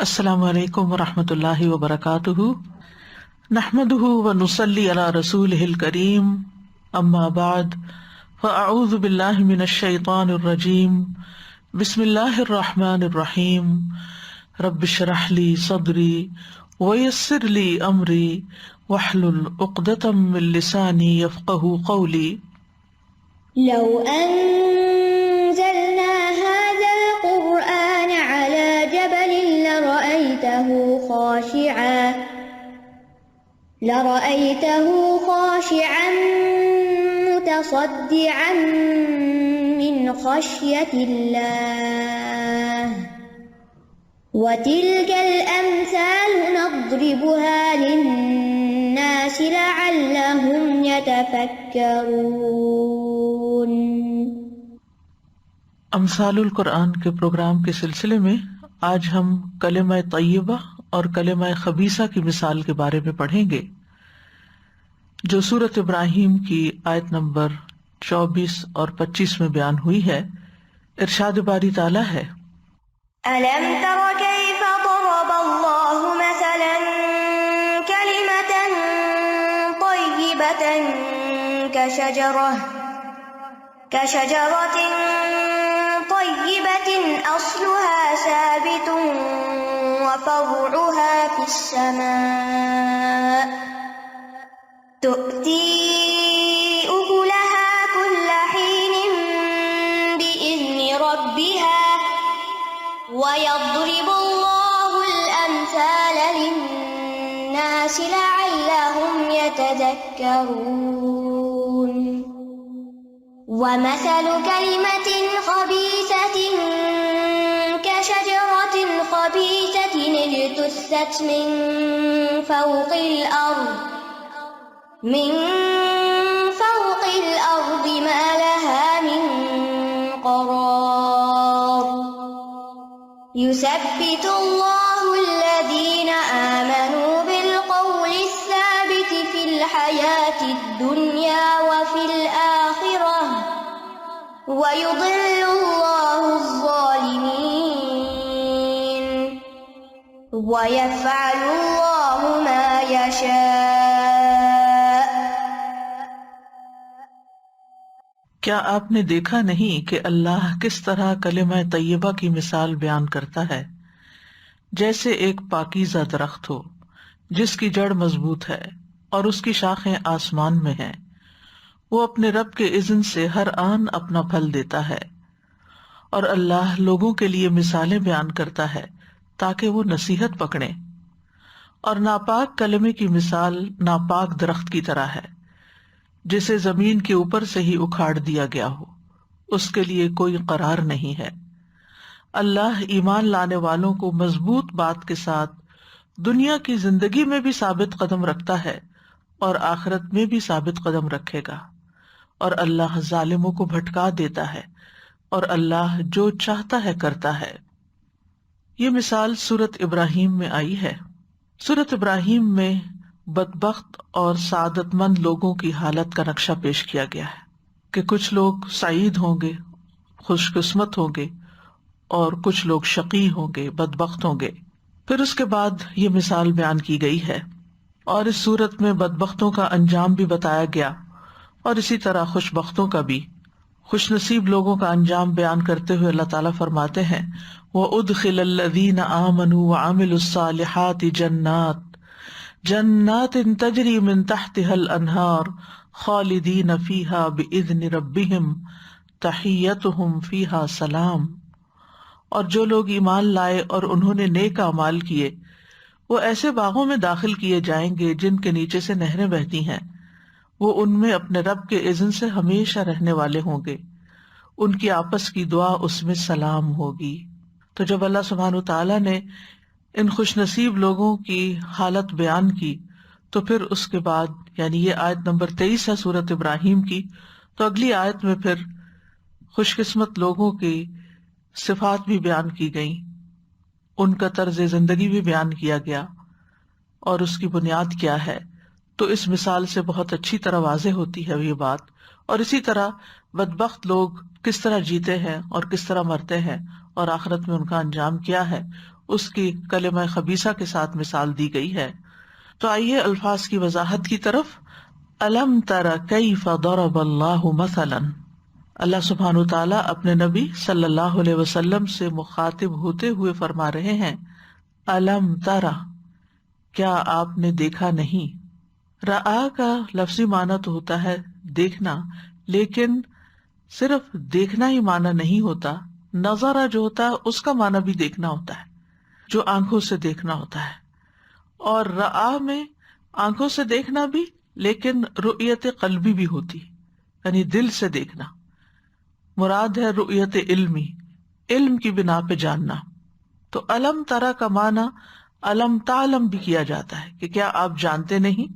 السلام علیکم ورحمۃ اللہ وبرکاتہ، نحمده ونصلی علی رسولہ الکریم، اما بعد فاعوذ باللہ من الشیطان الرجیم، بسم اللہ الرحمن الرحیم، رب اشرح لی صدری ویسر لی امری واحلل عقدۃ من لسانی یفقہوا قولی۔ لو أنزلنا هذا القرآن على جبل لرأيته خاشعا متصدعا من خشية الله وتلك الأمثال نضربها للناس لعلهم يتفكرون۔ امثال القرآن کے پروگرام کے سلسلے میں آج ہم کلمہ طیبہ اور کلمہ خبیثہ کی مثال کے بارے میں پڑھیں گے، جو سورۃ ابراہیم کی آیت نمبر 24 اور 25 میں بیان ہوئی ہے۔ ارشاد باری تعالیٰ ہے، أَلَمْ تَرَ كَيْفَ ضَرَبَ اللَّهُ مَثَلًا كَلِمَةً طَيِّبَةً كَشَجَرَةٍ طَيِّبَةٍ أَصْلُهَا ثَابِتٌ وَفَرْعُهَا فِي السَّمَاءِ تُؤْتِي أُكُلَهَا كُلَّ حِينٍ بِإِذْنِ رَبِّهَا وَيَضْرِبُ اللَّهُ الْأَمْثَالَ لِلنَّاسِ لَعَلَّهُمْ يَتَذَكَّرُونَ۔ وَمَثَلُ كَلِمَةٍ خَبِيثَةٍ كَشَجَرَةٍ خَبِيثَةٍ اجْتُثَّتْ مِنْ فَوْقِ الْأَرْضِ مَا لَهَا مِنْ قَرَارٍ۔ يُثَبِّتُ اللَّهُ الَّذِينَ آمَنُوا بِالْقَوْلِ الثَّابِتِ فِي الْحَيَاةِ الدُّنْيَا وَفِي الْآخِرَةِ وَيُضِلُّ اللَّهُ الظَّالِمِينَ وَيَفْعَلُ اللَّهُ مَا يَشَاءُ۔ کیا آپ نے دیکھا نہیں کہ اللہ کس طرح کلمہ طیبہ کی مثال بیان کرتا ہے، جیسے ایک پاکیزہ درخت ہو جس کی جڑ مضبوط ہے اور اس کی شاخیں آسمان میں ہیں، وہ اپنے رب کے اذن سے ہر آن اپنا پھل دیتا ہے۔ اور اللہ لوگوں کے لیے مثالیں بیان کرتا ہے تاکہ وہ نصیحت پکڑیں۔ اور ناپاک کلمے کی مثال ناپاک درخت کی طرح ہے جسے زمین کے اوپر سے ہی اکھاڑ دیا گیا ہو، اس کے لیے کوئی قرار نہیں ہے۔ اللہ ایمان لانے والوں کو مضبوط بات کے ساتھ دنیا کی زندگی میں بھی ثابت قدم رکھتا ہے اور آخرت میں بھی ثابت قدم رکھے گا، اور اللہ ظالموں کو بھٹکا دیتا ہے، اور اللہ جو چاہتا ہے کرتا ہے۔ یہ مثال سورۃ ابراہیم میں آئی ہے۔ سورۃ ابراہیم میں بدبخت اور سعادت مند لوگوں کی حالت کا نقشہ پیش کیا گیا ہے کہ کچھ لوگ سعید ہوں گے، خوش قسمت ہوں گے، اور کچھ لوگ شقی ہوں گے، بدبخت ہوں گے۔ پھر اس کے بعد یہ مثال بیان کی گئی ہے، اور اس صورت میں بدبختوں کا انجام بھی بتایا گیا، اور اسی طرح خوش بختوں کا بھی۔ خوش نصیب لوگوں کا انجام بیان کرتے ہوئے اللہ تعالیٰ فرماتے ہیں، وَأُدْخِلَ الَّذِينَ آمَنُوا وَعَمِلُوا الصَّالِحَاتِ جنات تجری من تحتها الانہار خالدین فیہا بإذن ربہم تحیتہم فیہا سلام۔ اور جو لوگ ایمان لائے اور انہوں نے نیک اعمال کیے، وہ ایسے باغوں میں داخل کیے جائیں گے جن کے نیچے سے نہریں بہتی ہیں، وہ ان میں اپنے رب کے اذن سے ہمیشہ رہنے والے ہوں گے، ان کی آپس کی دعا اس میں سلام ہوگی۔ تو جب اللہ سبحانہ وتعالیٰ نے ان خوش نصیب لوگوں کی حالت بیان کی، تو پھر اس کے بعد یعنی یہ آیت نمبر 23 ہے سورۃ ابراہیم کی، تو اگلی آیت میں پھر خوش قسمت لوگوں کی صفات بھی بیان کی گئیں، ان کا طرز زندگی بھی بیان کیا گیا، اور اس کی بنیاد کیا ہے۔ تو اس مثال سے بہت اچھی طرح واضح ہوتی ہے یہ بات، اور اسی طرح بدبخت لوگ کس طرح جیتے ہیں اور کس طرح مرتے ہیں، اور آخرت میں ان کا انجام کیا ہے، اس کی کلمہ خبیثہ کے ساتھ مثال دی گئی ہے۔ تو آئیے الفاظ کی وضاحت کی طرف۔ الم تر کیف ضرب اللہ مثلا، اللہ سبحانہ وتعالیٰ اپنے نبی صلی اللہ علیہ وسلم سے مخاطب ہوتے ہوئے فرما رہے ہیں، الم تر، کیا آپ نے دیکھا نہیں۔ رآ کا لفظی معنی تو ہوتا ہے دیکھنا، لیکن صرف دیکھنا ہی معنی نہیں ہوتا، نظرہ جو ہوتا ہے اس کا معنی بھی دیکھنا ہوتا ہے، جو آنکھوں سے دیکھنا ہوتا ہے۔ اور رآ میں آنکھوں سے دیکھنا بھی، لیکن رؤیت قلبی بھی ہوتی، یعنی دل سے دیکھنا۔ مراد ہے رؤیت علمی، علم کی بنا پہ جاننا۔ تو علم ترا کا معنی علم تعلم بھی کیا جاتا ہے کہ کیا آپ جانتے نہیں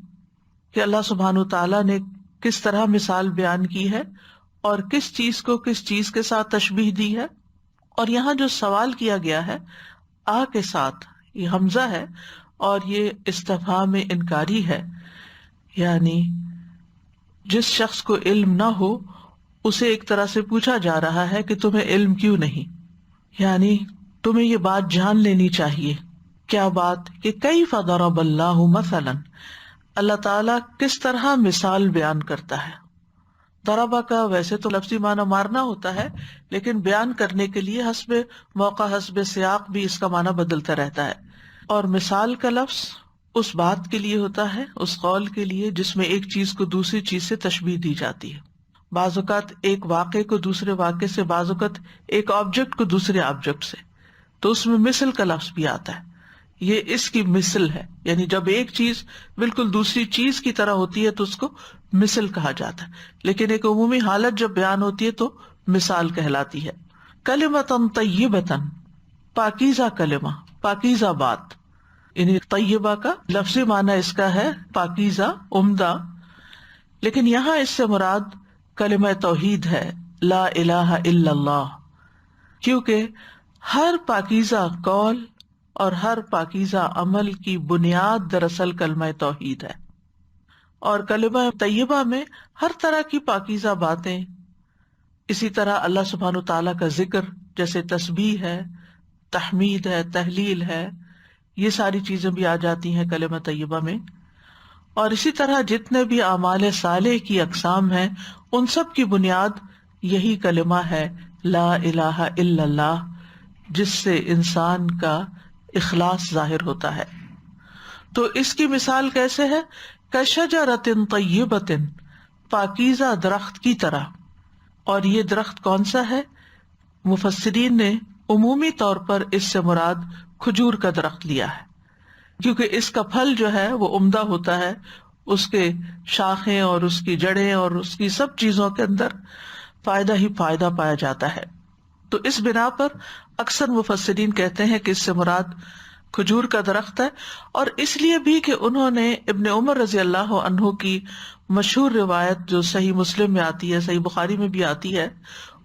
کہ اللہ سبحانہ تعالیٰ نے کس طرح مثال بیان کی ہے اور کس چیز کو کس چیز کے ساتھ تشبیہ دی ہے۔ اور یہاں جو سوال کیا گیا ہے آ کے ساتھ، یہ حمزہ ہے اور یہ استفہام انکاری ہے، یعنی جس شخص کو علم نہ ہو اسے ایک طرح سے پوچھا جا رہا ہے کہ تمہیں علم کیوں نہیں، یعنی تمہیں یہ بات جان لینی چاہیے۔ کیا بات؟ کہ کیف ضرب اللہ مثلا، اللہ تعالیٰ کس طرح مثال بیان کرتا ہے۔ ضربہ کا ویسے تو لفظی معنی مارنا ہوتا ہے، لیکن بیان کرنے کے لیے حسب موقع حسب سیاق بھی اس کا معنی بدلتا رہتا ہے۔ اور مثال کا لفظ اس بات کے لیے ہوتا ہے، اس قول کے لیے جس میں ایک چیز کو دوسری چیز سے تشبیہ دی جاتی ہے۔ بعض اوقات ایک واقعے کو دوسرے واقعے سے، بعض اوقات ایک آبجیکٹ کو دوسرے آبجیکٹ سے، تو اس میں مثل کا لفظ بھی آتا ہے۔ یہ اس کی مثل ہے، یعنی جب ایک چیز بالکل دوسری چیز کی طرح ہوتی ہے تو اس کو مثل کہا جاتا ہے، لیکن ایک عمومی حالت جب بیان ہوتی ہے تو مثال کہلاتی ہے۔ کلمۃ طیبۃ، پاکیزہ کلمہ، پاکیزہ بات، یعنی طیبہ کا لفظی معنی اس کا ہے پاکیزہ، عمدہ، لیکن یہاں اس سے مراد کلمہ توحید ہے، لا الہ الا اللہ، کیونکہ ہر پاکیزہ قول اور ہر پاکیزہ عمل کی بنیاد دراصل کلمہ توحید ہے۔ اور کلمہ طیبہ میں ہر طرح کی پاکیزہ باتیں، اسی طرح اللہ سبحانہ تعالیٰ کا ذکر، جیسے تسبیح ہے، تحمید ہے، تہلیل ہے، یہ ساری چیزیں بھی آ جاتی ہیں کلمہ طیبہ میں۔ اور اسی طرح جتنے بھی اعمال صالح کی اقسام ہیں ان سب کی بنیاد یہی کلمہ ہے، لا الہ الا اللہ، جس سے انسان کا اخلاص ظاہر ہوتا ہے۔ تو اس کی مثال کیسے ہے؟ کشجرۃ طیبۃ، پاکیزہ درخت کی طرح۔ اور یہ درخت کون سا ہے؟ مفسرین نے عمومی طور پر اس سے مراد کھجور کا درخت لیا ہے، کیونکہ اس کا پھل جو ہے وہ عمدہ ہوتا ہے، اس کے شاخیں اور اس کی جڑیں اور اس کی سب چیزوں کے اندر فائدہ ہی فائدہ پایا جاتا ہے۔ تو اس بنا پر اکثر مفسرین کہتے ہیں کہ اس سے مراد کھجور کا درخت ہے، اور اس لیے بھی کہ انہوں نے ابن عمر رضی اللہ عنہ کی مشہور روایت جو صحیح مسلم میں آتی ہے، صحیح بخاری میں بھی آتی ہے،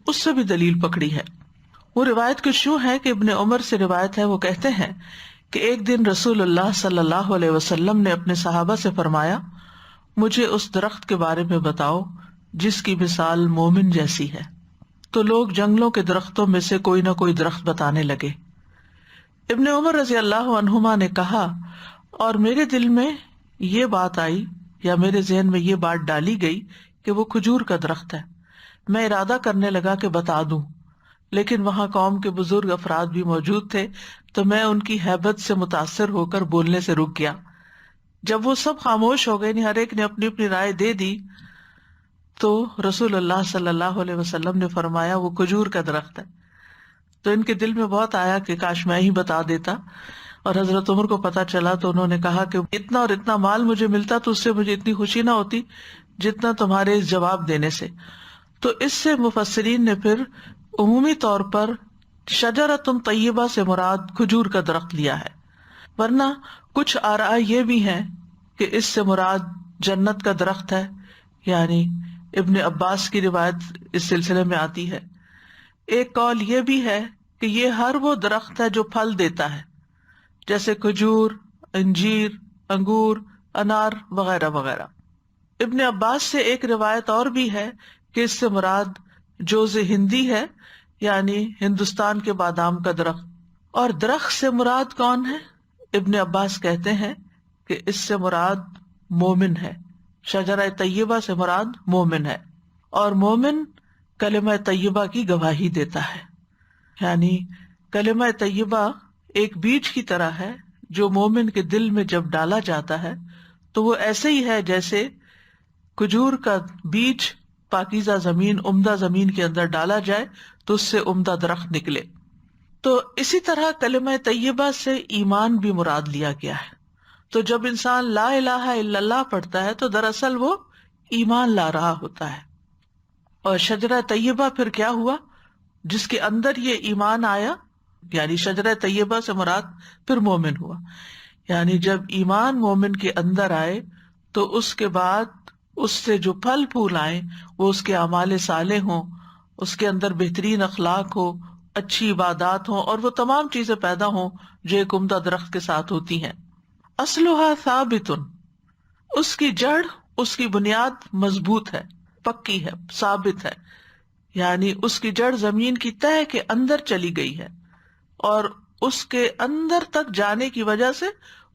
اس سے بھی دلیل پکڑی ہے۔ وہ روایت کچھ یوں ہے کہ ابن عمر سے روایت ہے، وہ کہتے ہیں کہ ایک دن رسول اللہ صلی اللہ علیہ وسلم نے اپنے صحابہ سے فرمایا، مجھے اس درخت کے بارے میں بتاؤ جس کی مثال مومن جیسی ہے۔ تو لوگ جنگلوں کے درختوں میں سے کوئی نہ کوئی درخت بتانے لگے۔ ابن عمر رضی اللہ عنہما نے کہا، اور میرے دل میں یہ بات آئی یا میرے ذہن میں یہ بات ڈالی گئی کہ وہ کھجور کا درخت ہے۔ میں ارادہ کرنے لگا کہ بتا دوں، لیکن وہاں قوم کے بزرگ افراد بھی موجود تھے، تو میں ان کی ہیبت سے متاثر ہو کر بولنے سے رک گیا۔ جب وہ سب خاموش ہو گئے، ہر ایک نے اپنی اپنی رائے دے دی، تو رسول اللہ صلی اللہ علیہ وسلم نے فرمایا وہ کھجور کا درخت ہے۔ تو ان کے دل میں بہت آیا کہ کاش میں ہی بتا دیتا، اور حضرت عمر کو پتا چلا تو انہوں نے کہا کہ اتنا اور اتنا مال مجھے ملتا تو اس سے مجھے اتنی خوشی نہ ہوتی جتنا تمہارے اس جواب دینے سے۔ تو اس سے مفسرین نے پھر عمومی طور پر شجرۃ طیبہ سے مراد کھجور کا درخت لیا ہے، ورنہ کچھ آراء یہ بھی ہیں کہ اس سے مراد جنت کا درخت ہے، یعنی ابن عباس کی روایت اس سلسلے میں آتی ہے۔ ایک قول یہ بھی ہے کہ یہ ہر وہ درخت ہے جو پھل دیتا ہے، جیسے کھجور، انجیر، انگور، انار وغیرہ وغیرہ۔ ابن عباس سے ایک روایت اور بھی ہے کہ اس سے مراد جوز ہندی ہے، یعنی ہندوستان کے بادام کا درخت، اور درخت سے مراد کون ہے؟ ابن عباس کہتے ہیں کہ اس سے مراد مومن ہے، شجرہ طیبہ سے مراد مومن ہے، اور مومن کلمہ طیبہ کی گواہی دیتا ہے. یعنی کلمہ طیبہ ایک بیج کی طرح ہے جو مومن کے دل میں جب ڈالا جاتا ہے تو وہ ایسے ہی ہے جیسے کھجور کا بیج پاکیزہ زمین، عمدہ زمین کے اندر ڈالا جائے تو اس سے عمدہ درخت نکلے. تو اسی طرح کلمہ طیبہ سے ایمان بھی مراد لیا گیا ہے. تو جب انسان لا الہ الا اللہ پڑھتا ہے تو دراصل وہ ایمان لا رہا ہوتا ہے. اور شجرہ طیبہ پھر کیا ہوا؟ جس کے اندر یہ ایمان آیا، یعنی شجرہ طیبہ سے مراد پھر مومن ہوا. یعنی جب ایمان مومن کے اندر آئے تو اس کے بعد اس سے جو پھل پھول آئیں وہ اس کے اعمال صالح ہوں، اس کے اندر بہترین اخلاق ہو، اچھی عبادات ہوں، اور وہ تمام چیزیں پیدا ہوں جو ایک عمدہ درخت کے ساتھ ہوتی ہیں. اصلها ثابت، اس کی جڑ، اس کی بنیاد مضبوط ہے، پکی ہے، ثابت ہے. یعنی اس کی جڑ زمین کی تہہ کے اندر چلی گئی ہے، اور اس کے اندر تک جانے کی وجہ سے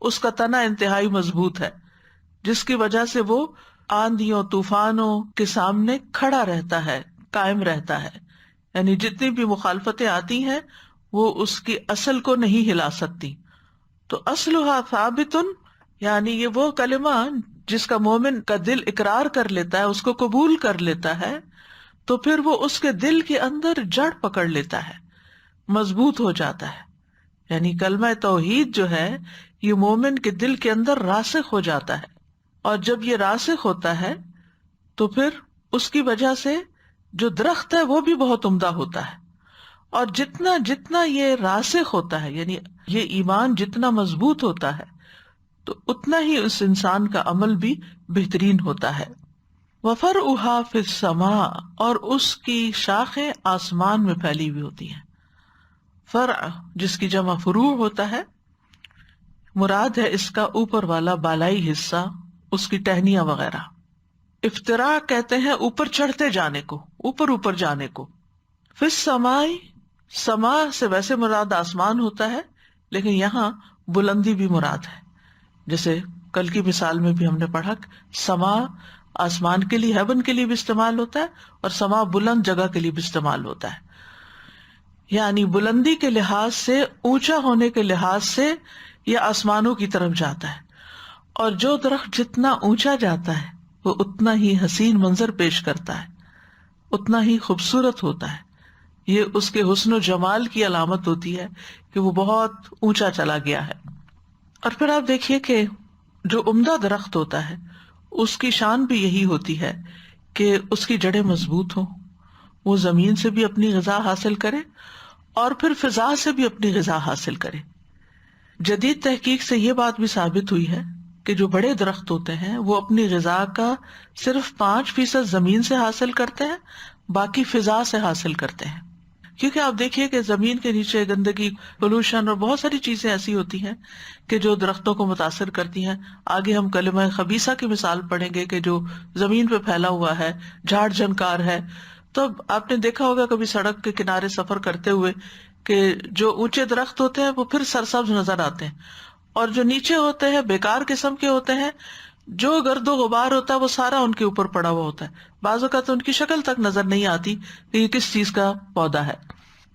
اس کا تنا انتہائی مضبوط ہے، جس کی وجہ سے وہ آندھیوں طوفانوں کے سامنے کھڑا رہتا ہے، قائم رہتا ہے. یعنی جتنی بھی مخالفتیں آتی ہیں وہ اس کی اصل کو نہیں ہلا سکتی. تو اصلها ثابت، یعنی یہ وہ کلمہ جس کا مومن کا دل اقرار کر لیتا ہے، اس کو قبول کر لیتا ہے، تو پھر وہ اس کے دل کے اندر جڑ پکڑ لیتا ہے، مضبوط ہو جاتا ہے. یعنی کلمہ توحید جو ہے یہ مومن کے دل کے اندر راسخ ہو جاتا ہے، اور جب یہ راسخ ہوتا ہے تو پھر اس کی وجہ سے جو درخت ہے وہ بھی بہت عمدہ ہوتا ہے. اور جتنا جتنا یہ راسخ ہوتا ہے، یعنی یہ ایمان جتنا مضبوط ہوتا ہے تو اتنا ہی اس انسان کا عمل بھی بہترین ہوتا ہے. وَفَرْعُهَا فِي السَّمَاءِ، اور اس کی شاخیں آسمان میں پھیلی ہوئی ہوتی ہیں. فرع جس کی جمع فروع ہوتا ہے، مراد ہے اس کا اوپر والا بالائی حصہ، اس کی ٹہنیاں وغیرہ. افتراء کہتے ہیں اوپر چڑھتے جانے کو، اوپر اوپر جانے کو. فی السماء، سما سے ویسے مراد آسمان ہوتا ہے، لیکن یہاں بلندی بھی مراد ہے. جیسے کل کی مثال میں بھی ہم نے پڑھا، سما آسمان کے لیے، ہیون کے لیے بھی استعمال ہوتا ہے، اور سما بلند جگہ کے لیے بھی استعمال ہوتا ہے. یعنی بلندی کے لحاظ سے، اونچا ہونے کے لحاظ سے یہ آسمانوں کی طرف جاتا ہے. اور جو درخت جتنا اونچا جاتا ہے وہ اتنا ہی حسین منظر پیش کرتا ہے، اتنا ہی خوبصورت ہوتا ہے. یہ اس کے حسن و جمال کی علامت ہوتی ہے کہ وہ بہت اونچا چلا گیا ہے. اور پھر آپ دیکھیے کہ جو عمدہ درخت ہوتا ہے اس کی شان بھی یہی ہوتی ہے کہ اس کی جڑیں مضبوط ہوں، وہ زمین سے بھی اپنی غذا حاصل کرے اور پھر فضا سے بھی اپنی غذا حاصل کرے. جدید تحقیق سے یہ بات بھی ثابت ہوئی ہے کہ جو بڑے درخت ہوتے ہیں وہ اپنی غذا کا صرف 5% زمین سے حاصل کرتے ہیں، باقی فضا سے حاصل کرتے ہیں. کیونکہ آپ دیکھیے کہ زمین کے نیچے گندگی، پولوشن اور بہت ساری چیزیں ایسی ہوتی ہیں کہ جو درختوں کو متاثر کرتی ہیں. آگے ہم کلمہ خبیثہ کی مثال پڑھیں گے کہ جو زمین پہ پھیلا ہوا ہے، جھاڑ جھنکار ہے. تو آپ نے دیکھا ہوگا کبھی سڑک کے کنارے سفر کرتے ہوئے کہ جو اونچے درخت ہوتے ہیں وہ پھر سرسبز نظر آتے ہیں، اور جو نیچے ہوتے ہیں بیکار قسم کے ہوتے ہیں، جو گرد و غبار ہوتا ہے وہ سارا ان کے اوپر پڑا ہوا ہوتا ہے. بعض اوقات ان کی شکل تک نظر نہیں آتی کہ یہ کس چیز کا پودا ہے.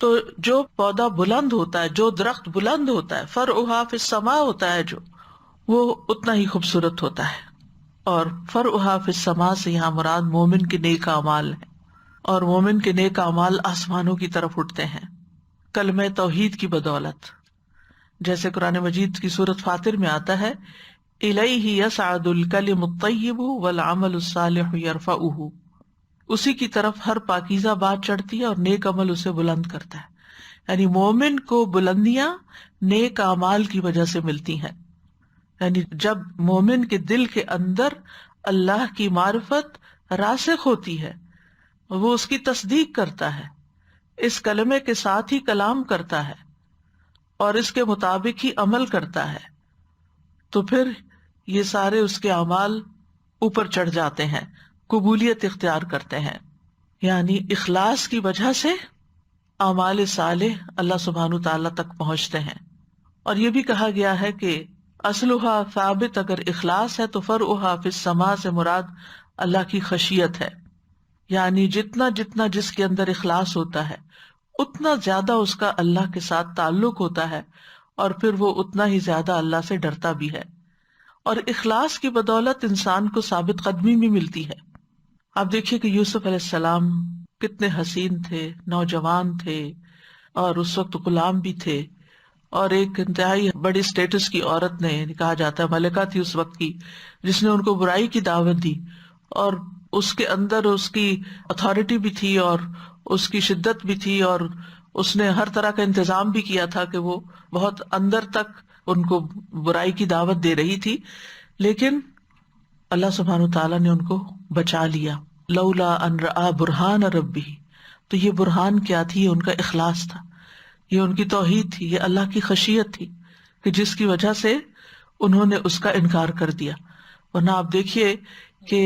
تو جو پودا بلند ہوتا ہے، جو درخت بلند ہوتا ہے، فرعها فی السماء ہوتا ہے، جو وہ اتنا ہی خوبصورت ہوتا ہے. اور فرعها فی السماء سے یہاں مراد مومن کے نیک اعمال ہیں، اور مومن کے نیک اعمال آسمانوں کی طرف اٹھتے ہیں کلمہ توحید کی بدولت. جیسے قرآن مجید کی سورۃ فاطر میں آتا ہے، الیہ یصعد الکلم الطیب والعمل الصالح یرفعہ، اسی کی طرف ہر پاکیزہ بات چڑھتی ہے اور نیک عمل اسے بلند کرتا ہے. یعنی مومن کو بلندیاں نیک اعمال کی وجہ سے ملتی ہیں. یعنی جب مومن کے دل کے اندر اللہ کی معرفت راسخ ہوتی ہے، وہ اس کی تصدیق کرتا ہے، اس کلمے کے ساتھ ہی کلام کرتا ہے اور اس کے مطابق ہی عمل کرتا ہے، تو پھر یہ سارے اس کے اعمال اوپر چڑھ جاتے ہیں، قبولیت اختیار کرتے ہیں. یعنی اخلاص کی وجہ سے اعمال صالح اللہ سبحانہ تعالیٰ تک پہنچتے ہیں. اور یہ بھی کہا گیا ہے کہ اصلھا ثابت، اگر اخلاص ہے تو فرعھا فی السماء سے مراد اللہ کی خشیت ہے، یعنی جتنا جتنا جس کے اندر اخلاص ہوتا ہے اتنا زیادہ اس کا اللہ کے ساتھ تعلق ہوتا ہے، اور پھر وہ اتنا ہی زیادہ اللہ سے ڈرتا بھی ہے. اور اخلاص کی بدولت انسان کو ثابت قدمی بھی ملتی ہے. آپ دیکھیے کہ یوسف علیہ السلام کتنے حسین تھے، نوجوان تھے، اور اس وقت غلام بھی تھے، اور ایک انتہائی بڑی سٹیٹس کی عورت نے، کہا جاتا ہے ملکہ تھی اس وقت کی، جس نے ان کو برائی کی دعوت دی، اور اس کے اندر اس کی اتھارٹی بھی تھی اور اس کی شدت بھی تھی، اور اس نے ہر طرح کا انتظام بھی کیا تھا کہ وہ بہت اندر تک ان کو برائی کی دعوت دے رہی تھی. لیکن اللہ سبحانہ تعالیٰ نے ان کو بچا لیا. لولا ان رآ برہان ربی، تو یہ برہان کیا تھی؟ ان کا اخلاص تھا، یہ ان کی توحید تھی، یہ اللہ کی خشیت تھی کہ جس کی وجہ سے انہوں نے اس کا انکار کر دیا. ورنہ آپ دیکھیے کہ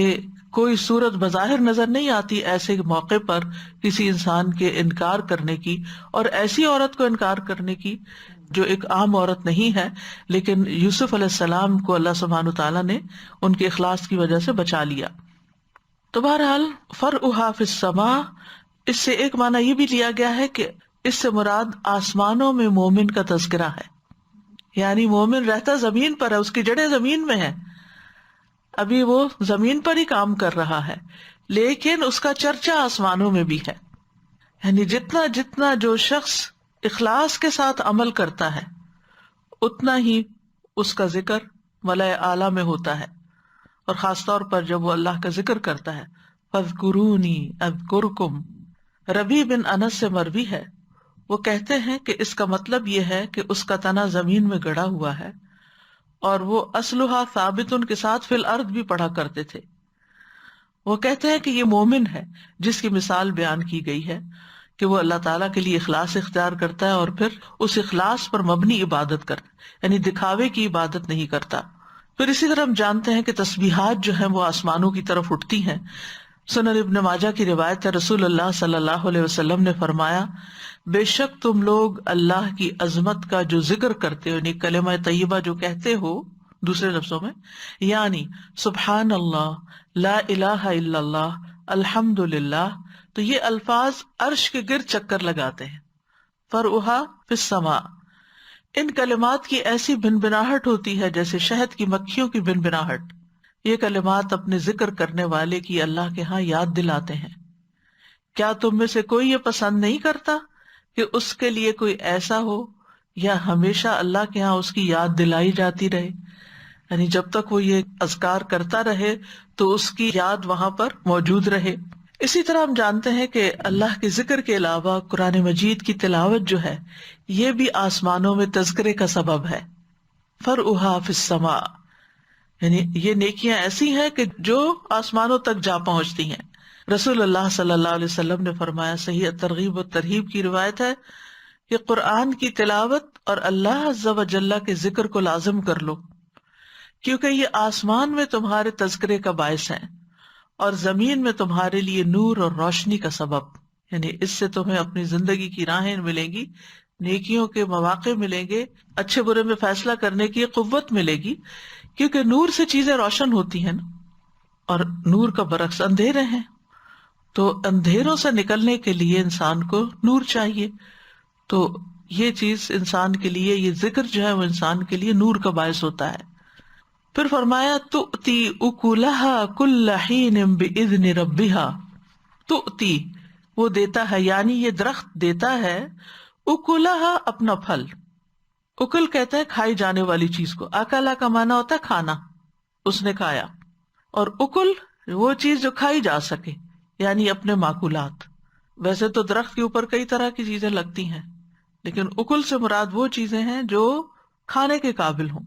کوئی صورت بظاہر نظر نہیں آتی ایسے موقع پر کسی انسان کے انکار کرنے کی، اور ایسی عورت کو انکار کرنے کی جو ایک عام عورت نہیں ہے. لیکن یوسف علیہ السلام کو اللہ سبحانہ تعالیٰ نے ان کے اخلاص کی وجہ سے بچا لیا. تو بہرحال فرعھا فی السماء، اس سے ایک معنی یہ بھی لیا گیا ہے کہ اس سے مراد آسمانوں میں مومن کا تذکرہ ہے، یعنی مومن رہتا زمین پر ہے، اس کی جڑیں زمین میں ہیں، ابھی وہ زمین پر ہی کام کر رہا ہے، لیکن اس کا چرچا آسمانوں میں بھی ہے. یعنی جتنا جتنا جو شخص اخلاص کے ساتھ عمل کرتا ہے اتنا ہی اس کا ذکر ملائے اعلیٰ میں ہوتا ہے. اور خاص طور پر جب وہ اللہ کا ذکر کرتا ہے، فاذکرونی اذکرکم. ربیع بن انس سے مروی ہے، وہ کہتے ہیں کہ اس کا مطلب یہ ہے کہ اس کا تنا زمین میں گڑا ہوا ہے، اور وہ اصلھا ثابت کے ساتھ فی الارض بھی پڑھا کرتے تھے. وہ کہتے ہیں کہ یہ مومن ہے جس کی مثال بیان کی گئی ہے کہ وہ اللہ تعالیٰ کے لیے اخلاص اختیار کرتا ہے، اور پھر اس اخلاص پر مبنی عبادت کرتا ہے، یعنی دکھاوے کی عبادت نہیں کرتا. پھر اسی طرح ہم جانتے ہیں کہ تسبیحات جو ہیں وہ آسمانوں کی طرف اٹھتی ہیں. سنن ابن ماجہ کی روایت ہے، رسول اللہ صلی اللہ علیہ وسلم نے فرمایا، بے شک تم لوگ اللہ کی عظمت کا جو ذکر کرتے ہو، یعنی کلمہ طیبہ جو کہتے ہو، دوسرے لفظوں میں یعنی سبحان اللہ، لا الہ الا اللہ، الحمد للہ، تو یہ الفاظ عرش کے گرد چکر لگاتے ہیں. فرعھا فی السماء، ان کلمات کی ایسی بنبناہٹ ہوتی ہے جیسے شہد کی مکھیوں کی بنبناہٹ. یہ کلمات اپنے ذکر کرنے والے کی اللہ کے ہاں یاد دلاتے ہیں. کیا تم میں سے کوئی یہ پسند نہیں کرتا کہ اس کے لیے کوئی ایسا ہو یا ہمیشہ اللہ کے ہاں اس کی یاد دلائی جاتی رہے، یعنی جب تک وہ یہ اذکار کرتا رہے تو اس کی یاد وہاں پر موجود رہے. اسی طرح ہم جانتے ہیں کہ اللہ کے ذکر کے علاوہ قرآن مجید کی تلاوت جو ہے یہ بھی آسمانوں میں تذکرے کا سبب ہے. فرعھا فی السماء، یعنی یہ نیکیاں ایسی ہیں کہ جو آسمانوں تک جا پہنچتی ہیں. رسول اللہ صلی اللہ علیہ وسلم نے فرمایا، صحیح ترغیب و ترہیب کی روایت ہے کہ قرآن کی تلاوت اور اللہ عز و جل کے ذکر کو لازم کر لو، کیونکہ یہ آسمان میں تمہارے تذکرے کا باعث ہیں اور زمین میں تمہارے لیے نور اور روشنی کا سبب. یعنی اس سے تمہیں اپنی زندگی کی راہیں ملیں گی، نیکیوں کے مواقع ملیں گے، اچھے برے میں فیصلہ کرنے کی قوت ملے گی، کیونکہ نور سے چیزیں روشن ہوتی ہیں نا، اور نور کا برعکس اندھیرے ہیں. تو اندھیروں سے نکلنے کے لیے انسان کو نور چاہیے. تو یہ چیز انسان کے لیے، یہ ذکر جو ہے وہ انسان کے لیے نور کا باعث ہوتا ہے. پھر فرمایا تؤتی اکلھا کل حین باذن ربھا. تؤتی، وہ دیتا ہے، یعنی یہ درخت دیتا ہے، اکلھا، اپنا پھل. اکل کہتا ہے کھائی جانے والی چیز کو، اکلا کا معنی ہوتا ہے کھانا، اس نے کھایا. اور اکل وہ چیز جو کھائی جا سکے، یعنی اپنے ماکولات. ویسے تو درخت کے اوپر کئی طرح کی چیزیں لگتی ہیں، لیکن اکل سے مراد وہ چیزیں ہیں جو کھانے کے قابل ہوں.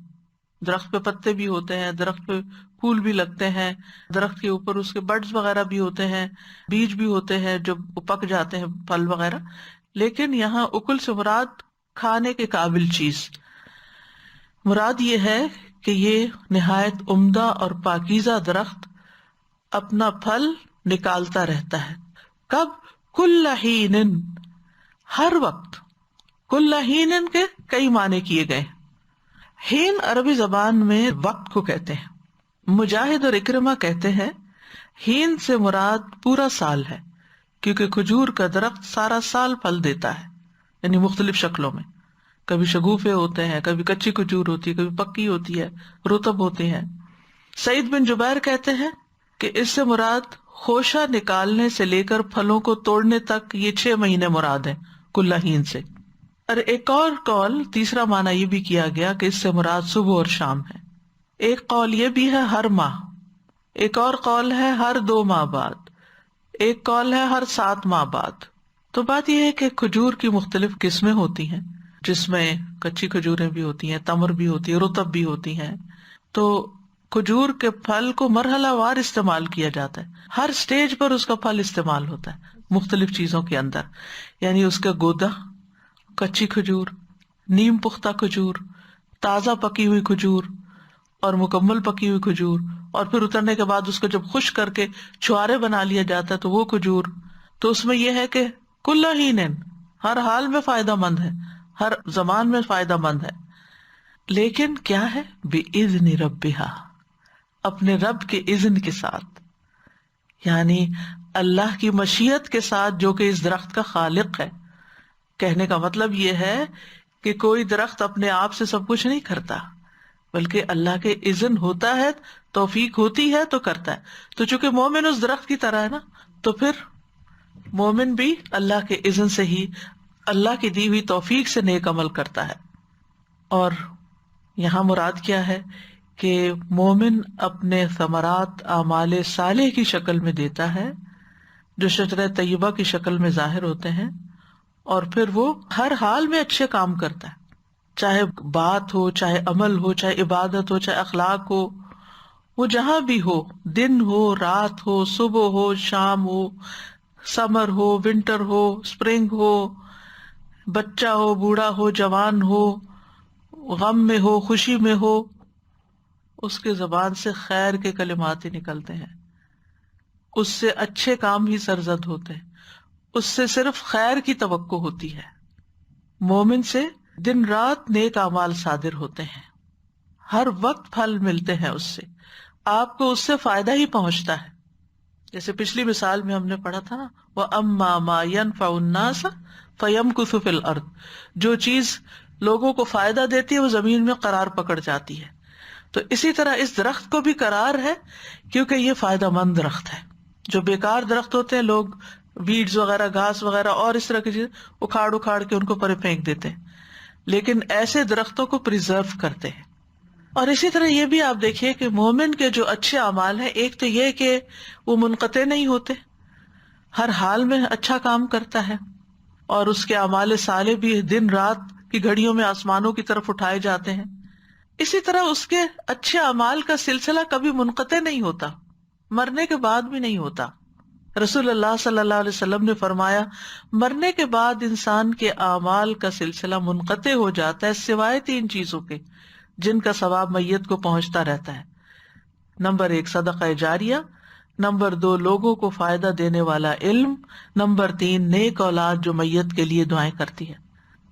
درخت پہ پتے بھی ہوتے ہیں، درخت پہ پھول بھی لگتے ہیں، درخت کے اوپر اس کے بڈز وغیرہ بھی ہوتے ہیں، بیج بھی ہوتے ہیں جو پک جاتے ہیں، پھل وغیرہ. لیکن یہاں اکل سے مراد کھانے کے قابل چیز. مراد یہ ہے کہ یہ نہایت عمدہ اور پاکیزہ درخت اپنا پھل نکالتا رہتا ہے. کب؟ کل حین، ہر وقت، کل حین کے کئی معنی کیے گئے. حین عربی زبان میں وقت کو کہتے ہیں. مجاہد اور اکرمہ کہتے ہیں حین سے مراد پورا سال ہے، کیونکہ کھجور کا درخت سارا سال پھل دیتا ہے، یعنی مختلف شکلوں میں. کبھی شگوفے ہوتے ہیں، کبھی کچی کھجور ہوتی ہے، کبھی پکی ہوتی ہے، رطب ہوتے ہیں. سعید بن جبیر کہتے ہیں کہ اس سے مراد خوشہ نکالنے سے لے کر پھلوں کو توڑنے تک یہ 6 مہینے مراد ہیں کل حین سے. اور ایک اور قول، تیسرا معنی یہ بھی کیا گیا کہ اس سے مراد صبح اور شام ہے. ایک قول یہ بھی ہے ہر ماہ، ایک اور قول ہے ہر 2 ماہ بعد، ایک قول ہے ہر 7 ماہ بعد. تو بات یہ ہے کہ کھجور کی مختلف قسمیں ہوتی ہیں، جس میں کچی کھجوریں بھی ہوتی ہیں، تمر بھی ہوتی ہے، رطب بھی ہوتی ہیں. تو کھجور کے پھل کو مرحلہ وار استعمال کیا جاتا ہے، ہر سٹیج پر اس کا پھل استعمال ہوتا ہے مختلف چیزوں کے اندر. یعنی اس کا گودا، کچی کھجور، نیم پختہ کھجور، تازہ پکی ہوئی کھجور اور مکمل پکی ہوئی کھجور، اور پھر اترنے کے بعد اس کو جب خشک کر کے چھوارے بنا لیا جاتا ہے تو وہ کھجور. تو اس میں یہ ہے کہ کل حین، ہر حال میں فائدہ مند ہے، ہر زمان میں فائدہ مند ہے. لیکن کیا ہے؟ بِإِذْنِ رَبِّهَا، اپنے رب کے اذن کے ساتھ، یعنی اللہ کی مشیت کے ساتھ، جو کہ اس درخت کا خالق ہے. کہنے کا مطلب یہ ہے کہ کوئی درخت اپنے آپ سے سب کچھ نہیں کرتا، بلکہ اللہ کے اذن ہوتا ہے، توفیق ہوتی ہے تو کرتا ہے. تو چونکہ مومن اس درخت کی طرح ہے نا، تو پھر مومن بھی اللہ کے اذن سے ہی، اللہ کی دی ہوئی توفیق سے نیک عمل کرتا ہے. اور یہاں مراد کیا ہے کہ مومن اپنے ثمرات اعمال صالح کی شکل میں دیتا ہے، جو شجرہ طیبہ کی شکل میں ظاہر ہوتے ہیں، اور پھر وہ ہر حال میں اچھے کام کرتا ہے، چاہے بات ہو، چاہے عمل ہو، چاہے عبادت ہو، چاہے اخلاق ہو، وہ جہاں بھی ہو، دن ہو، رات ہو، صبح ہو، شام ہو، سمر ہو، ونٹر ہو، اسپرنگ ہو، بچہ ہو، بوڑھا ہو، جوان ہو، غم میں ہو، خوشی میں ہو، اس کے زبان سے خیر کے کلمات ہی نکلتے ہیں، اس سے اچھے کام ہی سرزد ہوتے ہیں، اس سے صرف خیر کی توقع ہوتی ہے. مومن سے دن رات نیک اعمال صادر ہوتے ہیں، ہر وقت پھل ملتے ہیں، اس سے آپ کو اس سے فائدہ ہی پہنچتا ہے. جیسے پچھلی مثال میں ہم نے پڑھا تھا نا، وَأَمَّا مَا يَنْفَعُ النَّاسَ فَيَمْكُثُ فِي الْأَرْضِ، جو چیز لوگوں کو فائدہ دیتی ہے وہ زمین میں قرار پکڑ جاتی ہے. تو اسی طرح اس درخت کو بھی قرار ہے، کیونکہ یہ فائدہ مند درخت ہے. جو بیکار درخت ہوتے ہیں، لوگ ویڈز وغیرہ، گھاس وغیرہ اور اس طرح کی چیز اکھاڑ کے ان کو پرے پھینک دیتے ہیں، لیکن ایسے درختوں کو پریزرو کرتے ہیں. اور اسی طرح یہ بھی آپ دیکھیے کہ مومن کے جو اچھے اعمال ہیں، ایک تو یہ کہ وہ منقطع نہیں ہوتے، ہر حال میں اچھا کام کرتا ہے، اور اس کے اعمال صالح بھی دن رات کی گھڑیوں میں آسمانوں کی طرف اٹھائے جاتے ہیں. اسی طرح اس کے اچھے اعمال کا سلسلہ کبھی منقطع نہیں ہوتا، مرنے کے بعد بھی نہیں ہوتا. رسول اللہ صلی اللہ علیہ وسلم نے فرمایا، مرنے کے بعد انسان کے اعمال کا سلسلہ منقطع ہو جاتا ہے سوائے 3 چیزوں کے، جن کا ثواب میت کو پہنچتا رہتا ہے. نمبر 1 صدقہ جاریہ، نمبر 2 لوگوں کو فائدہ دینے والا علم، نمبر 3 نیک اولاد جو میت کے لیے دعائیں کرتی ہے.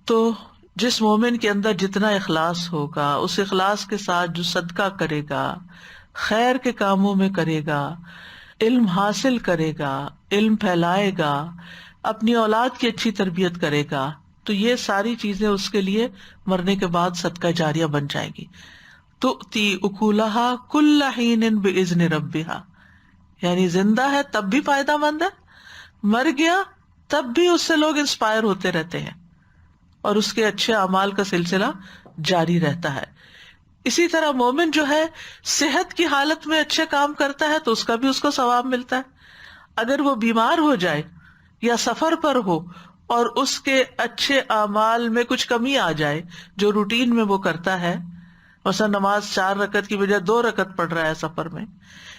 تو جس مومن کے اندر جتنا اخلاص ہوگا، اس اخلاص کے ساتھ جو صدقہ کرے گا، خیر کے کاموں میں کرے گا، علم حاصل کرے گا، علم پھیلائے گا، اپنی اولاد کی اچھی تربیت کرے گا، تو یہ ساری چیزیں اس کے لیے مرنے کے بعد صدقہ جاریہ بن جائے گی. تؤتی اکولہا کل حین باذن ربہا، یعنی زندہ ہے تب بھی فائدہ مند ہے، مر گیا تب بھی اس سے لوگ انسپائر ہوتے رہتے ہیں، اور اس کے اچھے اعمال کا سلسلہ جاری رہتا ہے. اسی طرح مومن جو ہے صحت کی حالت میں اچھے کام کرتا ہے تو اس کا بھی اس کو ثواب ملتا ہے. اگر وہ بیمار ہو جائے یا سفر پر ہو اور اس کے اچھے اعمال میں کچھ کمی آ جائے جو روٹین میں وہ کرتا ہے، مثلا نماز 4 رکعت کی بجائے 2 رکعت پڑھ رہا ہے سفر میں،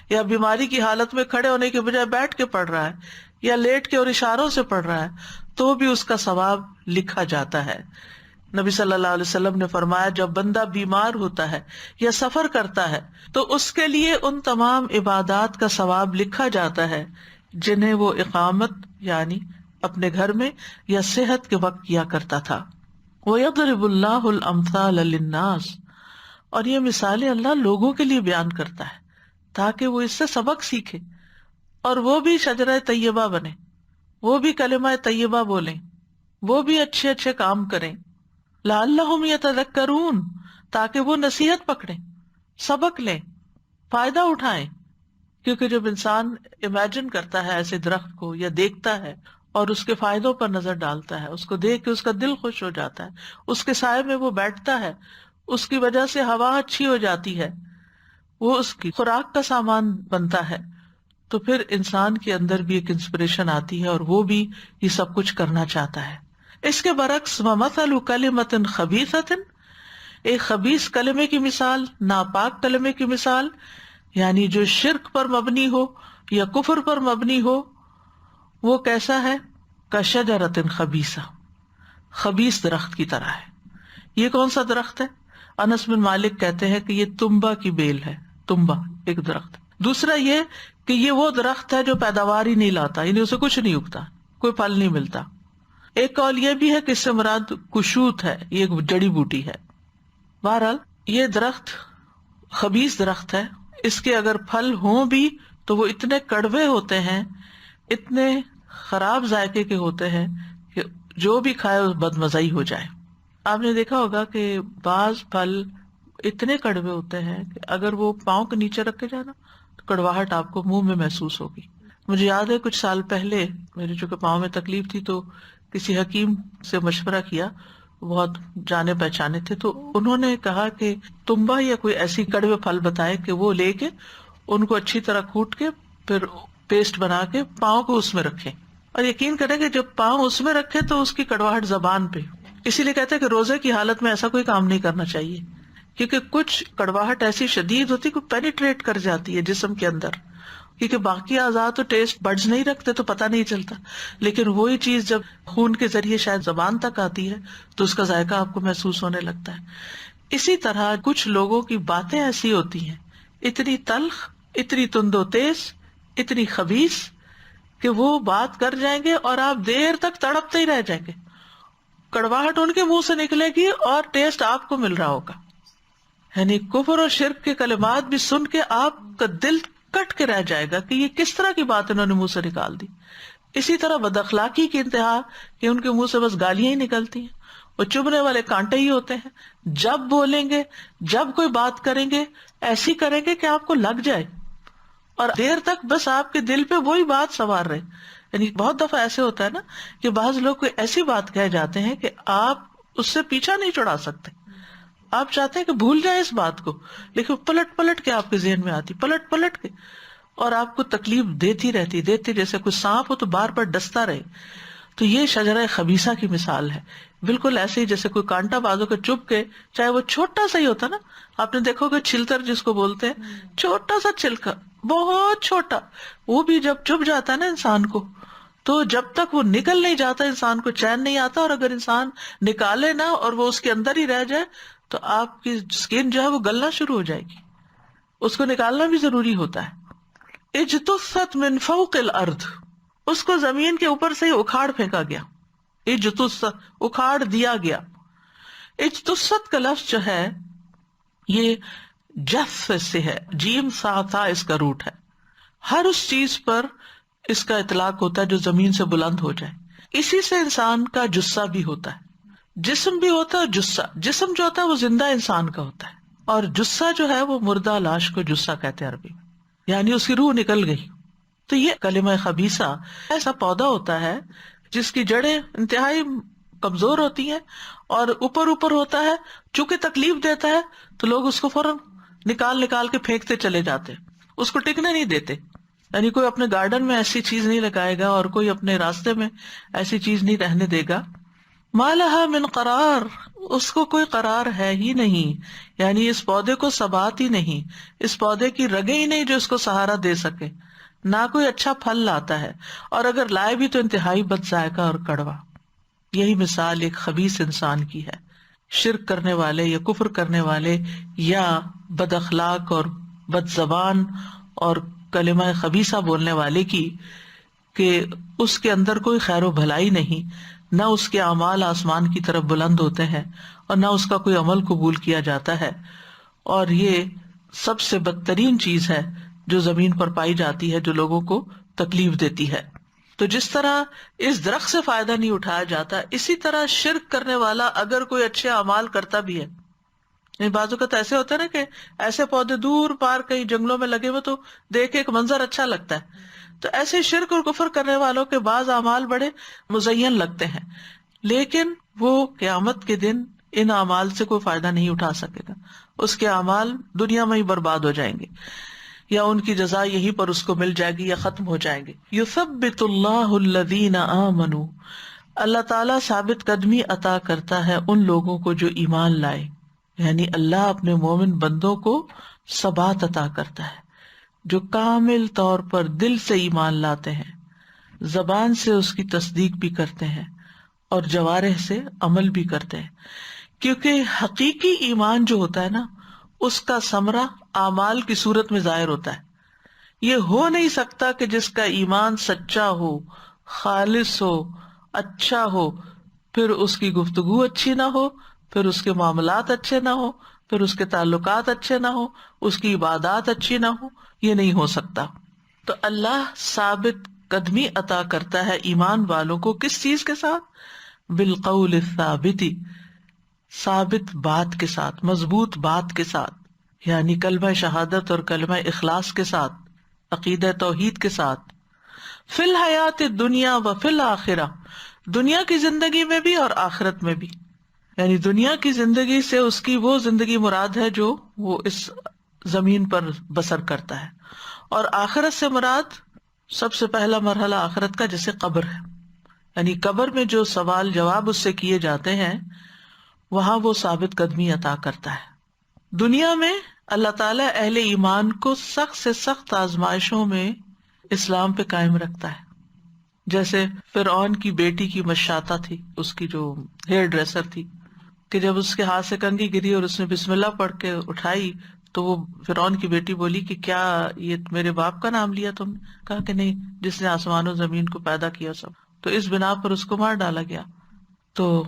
یا بیماری کی حالت میں کھڑے ہونے کے بجائے بیٹھ کے پڑھ رہا ہے، یا لیٹ کے اور اشاروں سے پڑھ رہا ہے، تو بھی اس کا ثواب لکھا جاتا ہے. نبی صلی اللہ علیہ وسلم نے فرمایا، جب بندہ بیمار ہوتا ہے یا سفر کرتا ہے تو اس کے لیے ان تمام عبادات کا ثواب لکھا جاتا ہے جنہیں وہ اقامت یعنی اپنے گھر میں یا صحت کے وقت کیا کرتا تھا. وَيَضْرِبُ اللَّهُ الْأَمْثَالَ لِلنَّاسِ، اور یہ مثالیں اللہ لوگوں کے لیے بیان کرتا ہے تاکہ وہ اس سے سبق سیکھے اور وہ بھی شجرہ طیبہ بنے، وہ بھی کلمہ طیبہ بولیں، وہ بھی اچھے اچھے کام کریں. لعلہم یتذکرون، تاکہ وہ نصیحت پکڑیں، سبق لیں، فائدہ اٹھائیں. کیونکہ جب انسان امیجن کرتا ہے ایسے درخت کو یا دیکھتا ہے اور اس کے فائدوں پر نظر ڈالتا ہے، اس کو دیکھ کے اس کا دل خوش ہو جاتا ہے، اس کے سائے میں وہ بیٹھتا ہے، اس کی وجہ سے ہوا اچھی ہو جاتی ہے، وہ اس کی خوراک کا سامان بنتا ہے، تو پھر انسان کے اندر بھی ایک انسپریشن آتی ہے اور وہ بھی یہ سب کچھ کرنا چاہتا ہے. اس کے برعکس وَمَثَلُ كَلِمَةٍ خَبِيثَةٍ، ایک خبیث کلمے کی مثال، ناپاک کلمے کی مثال، یعنی جو شرک پر مبنی ہو یا کفر پر مبنی ہو، وہ کیسا ہے؟ کَشَجَرَةٍ خَبِیثَةٍ، خبیث درخت کی طرح ہے. یہ کون سا درخت ہے؟ انس بن مالک کہتے ہیں کہ یہ تمبا کی بیل ہے. تمبا ایک درخت. دوسرا یہ کہ یہ وہ درخت ہے جو پیداوار ہی نہیں لاتا، یعنی اسے کچھ نہیں اگتا، کوئی پھل نہیں ملتا. ایک قول یہ بھی ہے کہ اس سے مراد کشوت ہے، یہ ایک جڑی بوٹی ہے. بہرحال یہ درخت خبیث درخت ہے. اس کے اگر پھل ہوں بھی تو وہ اتنے کڑوے ہوتے ہیں، اتنے خراب ذائقے کے ہوتے ہیں کہ جو بھی کھائے اس بدمزائی ہو جائے. آپ نے دیکھا ہوگا کہ بعض پھل اتنے کڑوے ہوتے ہیں کہ اگر وہ پاؤں کے نیچے رکھے جائے نا تو کڑواہٹ آپ کو منہ میں محسوس ہوگی. مجھے یاد ہے کچھ سال پہلے میرے چونکہ پاؤں میں تکلیف تھی تو کسی حکیم سے مشورہ کیا، بہت جانے پہچانے تھے، تو انہوں نے کہا کہ تمبا یا کوئی ایسی کڑوے پھل بتائے کہ وہ لے کے ان کو اچھی طرح کوٹ کے پھر پیسٹ بنا کے پاؤں کو اس میں رکھیں، اور یقین کریں کہ جب پاؤں اس میں رکھے تو اس کی کڑواہٹ زبان پہ. اسی لیے کہتے ہیں کہ روزے کی حالت میں ایسا کوئی کام نہیں کرنا چاہیے، کیونکہ کچھ کڑواہٹ ایسی شدید ہوتی کہ پینیٹریٹ کر جاتی ہے جسم کے اندر، کیونکہ باقی اعضاء تو ٹیسٹ بڈز نہیں رکھتے تو پتہ نہیں چلتا، لیکن وہی چیز جب خون کے ذریعے شاید زبان تک آتی ہے تو اس کا ذائقہ آپ کو محسوس ہونے لگتا ہے. اسی طرح کچھ لوگوں کی باتیں ایسی ہوتی ہیں، اتنی تلخ، اتنی تند و تیز، اتنی خبیث کہ وہ بات کر جائیں گے اور آپ دیر تک تڑپتے ہی رہ جائیں گے. کڑواہٹ ان کے منہ سے نکلے گی اور ٹیسٹ آپ کو مل رہا ہوگا. یعنی کفر اور شرک کے کلمات بھی سن کے آپ کا دل کٹ کے رہ جائے گا کہ یہ کس طرح کی بات انہوں نے منہ سے نکال دی. اسی طرح بد اخلاقی کی انتہا کہ ان کے منہ سے بس گالیاں ہی نکلتی ہیں، وہ چبھنے والے کانٹے ہی ہوتے ہیں. جب بولیں گے، جب کوئی بات کریں گے، ایسی کریں گے کہ آپ کو لگ جائے اور دیر تک بس آپ کے دل پہ وہی بات سوار رہے. یعنی بہت دفعہ ایسے ہوتا ہے نا کہ بعض لوگ کوئی ایسی بات کہہ جاتے ہیں کہ آپ اس سے پیچھا نہیں چھڑا سکتے، آپ چاہتے ہیں کہ بھول جائیں اس بات کو، لیکن پلٹ پلٹ کے آپ کے ذہن میں آتی، پلٹ پلٹ کے، اور آپ کو تکلیف دیتی رہتی، جیسے کوئی سانپ ہو تو بار بار ڈستا رہے. تو یہ شجرہ خبیثہ کی مثال ہے. بالکل ایسے ہی جیسے کوئی کانٹا بازو کے چپ کے، چاہے وہ چھوٹا سا ہی ہوتا نا، آپ نے دیکھو کہ چھلتر جس کو بولتے ہیں، چھوٹا سا چھلکا، بہت چھوٹا، وہ بھی جب چپ جاتا ہے نا انسان کو، تو جب تک وہ نکل نہیں جاتا انسان کو چین نہیں آتا، اور اگر انسان نکالے نا اور وہ اس کے اندر ہی رہ جائے تو آپ کی اسکن جو ہے وہ گلنا شروع ہو جائے گی. اس کو نکالنا بھی ضروری ہوتا ہے. اجتثت من فوق الارض، اس کو زمین کے اوپر سے اکھاڑ پھینکا گیا. اجتثت، اکھاڑ دیا گیا. اجتثت کا لفظ جو ہے یہ جث سے ہے، جیم سا تھا اس کا روٹ ہے. ہر اس چیز پر اس کا اطلاق ہوتا ہے جو زمین سے بلند ہو جائے. اسی سے انسان کا جثہ بھی ہوتا ہے، جسم بھی ہوتا ہے. جثہ، جسم جو ہوتا ہے وہ زندہ انسان کا ہوتا ہے، اور جثہ جو ہے وہ مردہ لاش کو جثہ کہتے ہیں عربی میں، یعنی اس کی روح نکل گئی. تو یہ کلمہ خبیثہ ایسا پودا ہوتا ہے جس کی جڑیں انتہائی کمزور ہوتی ہیں اور اوپر اوپر ہوتا ہے. چونکہ تکلیف دیتا ہے تو لوگ اس کو فوراً نکال نکال کے پھینکتے چلے جاتے، اس کو ٹکنے نہیں دیتے. یعنی کوئی اپنے گارڈن میں ایسی چیز نہیں لگائے گا اور کوئی اپنے راستے میں ایسی چیز نہیں رہنے دے گا. ما لہا من قرار، اس کو کوئی قرار ہے ہی نہیں، یعنی اس پودے کو ثبات ہی نہیں، اس پودے کی رگیں ہی نہیں جو اس کو سہارا دے سکے، نہ کوئی اچھا پھل لاتا ہے، اور اگر لائے بھی تو انتہائی بد ذائقہ اور کڑوا. یہی مثال ایک خبیث انسان کی ہے. شرک کرنے والے یا کفر کرنے والے یا بد اخلاق اور بد زبان اور کلمہ خبیثہ بولنے والے کی کہ اس کے اندر کوئی خیر و بھلائی نہیں، نہ اس کے اعمال آسمان کی طرف بلند ہوتے ہیں اور نہ اس کا کوئی عمل قبول کیا جاتا ہے، اور یہ سب سے بدترین چیز ہے جو زمین پر پائی جاتی ہے، جو لوگوں کو تکلیف دیتی ہے۔ تو جس طرح اس درخت سے فائدہ نہیں اٹھایا جاتا، اسی طرح شرک کرنے والا اگر کوئی اچھے اعمال کرتا بھی ہے، یعنی بعض اوقات ایسے ہوتا ہے نا کہ ایسے پودے دور پار کہیں جنگلوں میں لگے ہوئے تو دیکھ ایک منظر اچھا لگتا ہے، تو ایسے شرک اور کفر کرنے والوں کے بعض اعمال بڑے مزین لگتے ہیں، لیکن وہ قیامت کے دن ان اعمال سے کوئی فائدہ نہیں اٹھا سکے گا، اس کے اعمال دنیا میں ہی برباد ہو جائیں گے، یا ان کی جزا یہیں پر اس کو مل جائے گی یا ختم ہو جائیں گے۔ یثبت اللہ الذین آمنوا، اللہ تعالیٰ ثابت قدمی عطا کرتا ہے ان لوگوں کو جو ایمان لائے، یعنی اللہ اپنے مومن بندوں کو ثبات عطا کرتا ہے، جو کامل طور پر دل سے ایمان لاتے ہیں، زبان سے اس کی تصدیق بھی کرتے ہیں اور جوارح سے عمل بھی کرتے ہیں، کیونکہ حقیقی ایمان جو ہوتا ہے نا، اس کا ثمرہ اعمال کی صورت میں ظاہر ہوتا ہے۔ یہ ہو نہیں سکتا کہ جس کا ایمان سچا ہو، خالص ہو، اچھا ہو، پھر اس کی گفتگو اچھی نہ ہو، پھر اس کے معاملات اچھے نہ ہو، پھر اس کے تعلقات اچھے نہ ہو، اس کی عبادات اچھی نہ ہو، یہ نہیں ہو سکتا۔ تو اللہ ثابت قدمی عطا کرتا ہے ایمان والوں کو کس چیز کے ساتھ؟ بالقول الثابت، ثابت بات کے ساتھ، مضبوط بات کے ساتھ، یعنی کلمہ شہادت اور کلمہ اخلاص کے ساتھ، عقیدہ توحید کے ساتھ، فی الحیات الدنیا و فی الآخرہ، دنیا کی زندگی میں بھی اور آخرت میں بھی، یعنی دنیا کی زندگی سے اس کی وہ زندگی مراد ہے جو وہ اس زمین پر بسر کرتا ہے، اور آخرت سے مراد سب سے پہلا مرحلہ آخرت کا جیسے قبر ہے، یعنی قبر میں جو سوال جواب اس سے کیے جاتے ہیں وہاں وہ ثابت قدمی عطا کرتا ہے۔ دنیا میں اللہ تعالیٰ اہل ایمان کو سخت سے سخت آزمائشوں میں اسلام پہ قائم رکھتا ہے، جیسے فرعون کی بیٹی کی مشاطہ تھی، اس کی جو ہیئر ڈریسر تھی، کہ جب اس کے ہاتھ سے کنگھی گری اور اس نے بسم اللہ پڑھ کے اٹھائی تو وہ فرعون کی بیٹی بولی کہ کیا یہ میرے باپ کا نام لیا تم نے؟ کہا کہ نہیں، جس نے آسمان و زمین کو پیدا کیا سب۔ تو اس بنا پر اس کو مار ڈالا گیا۔ تو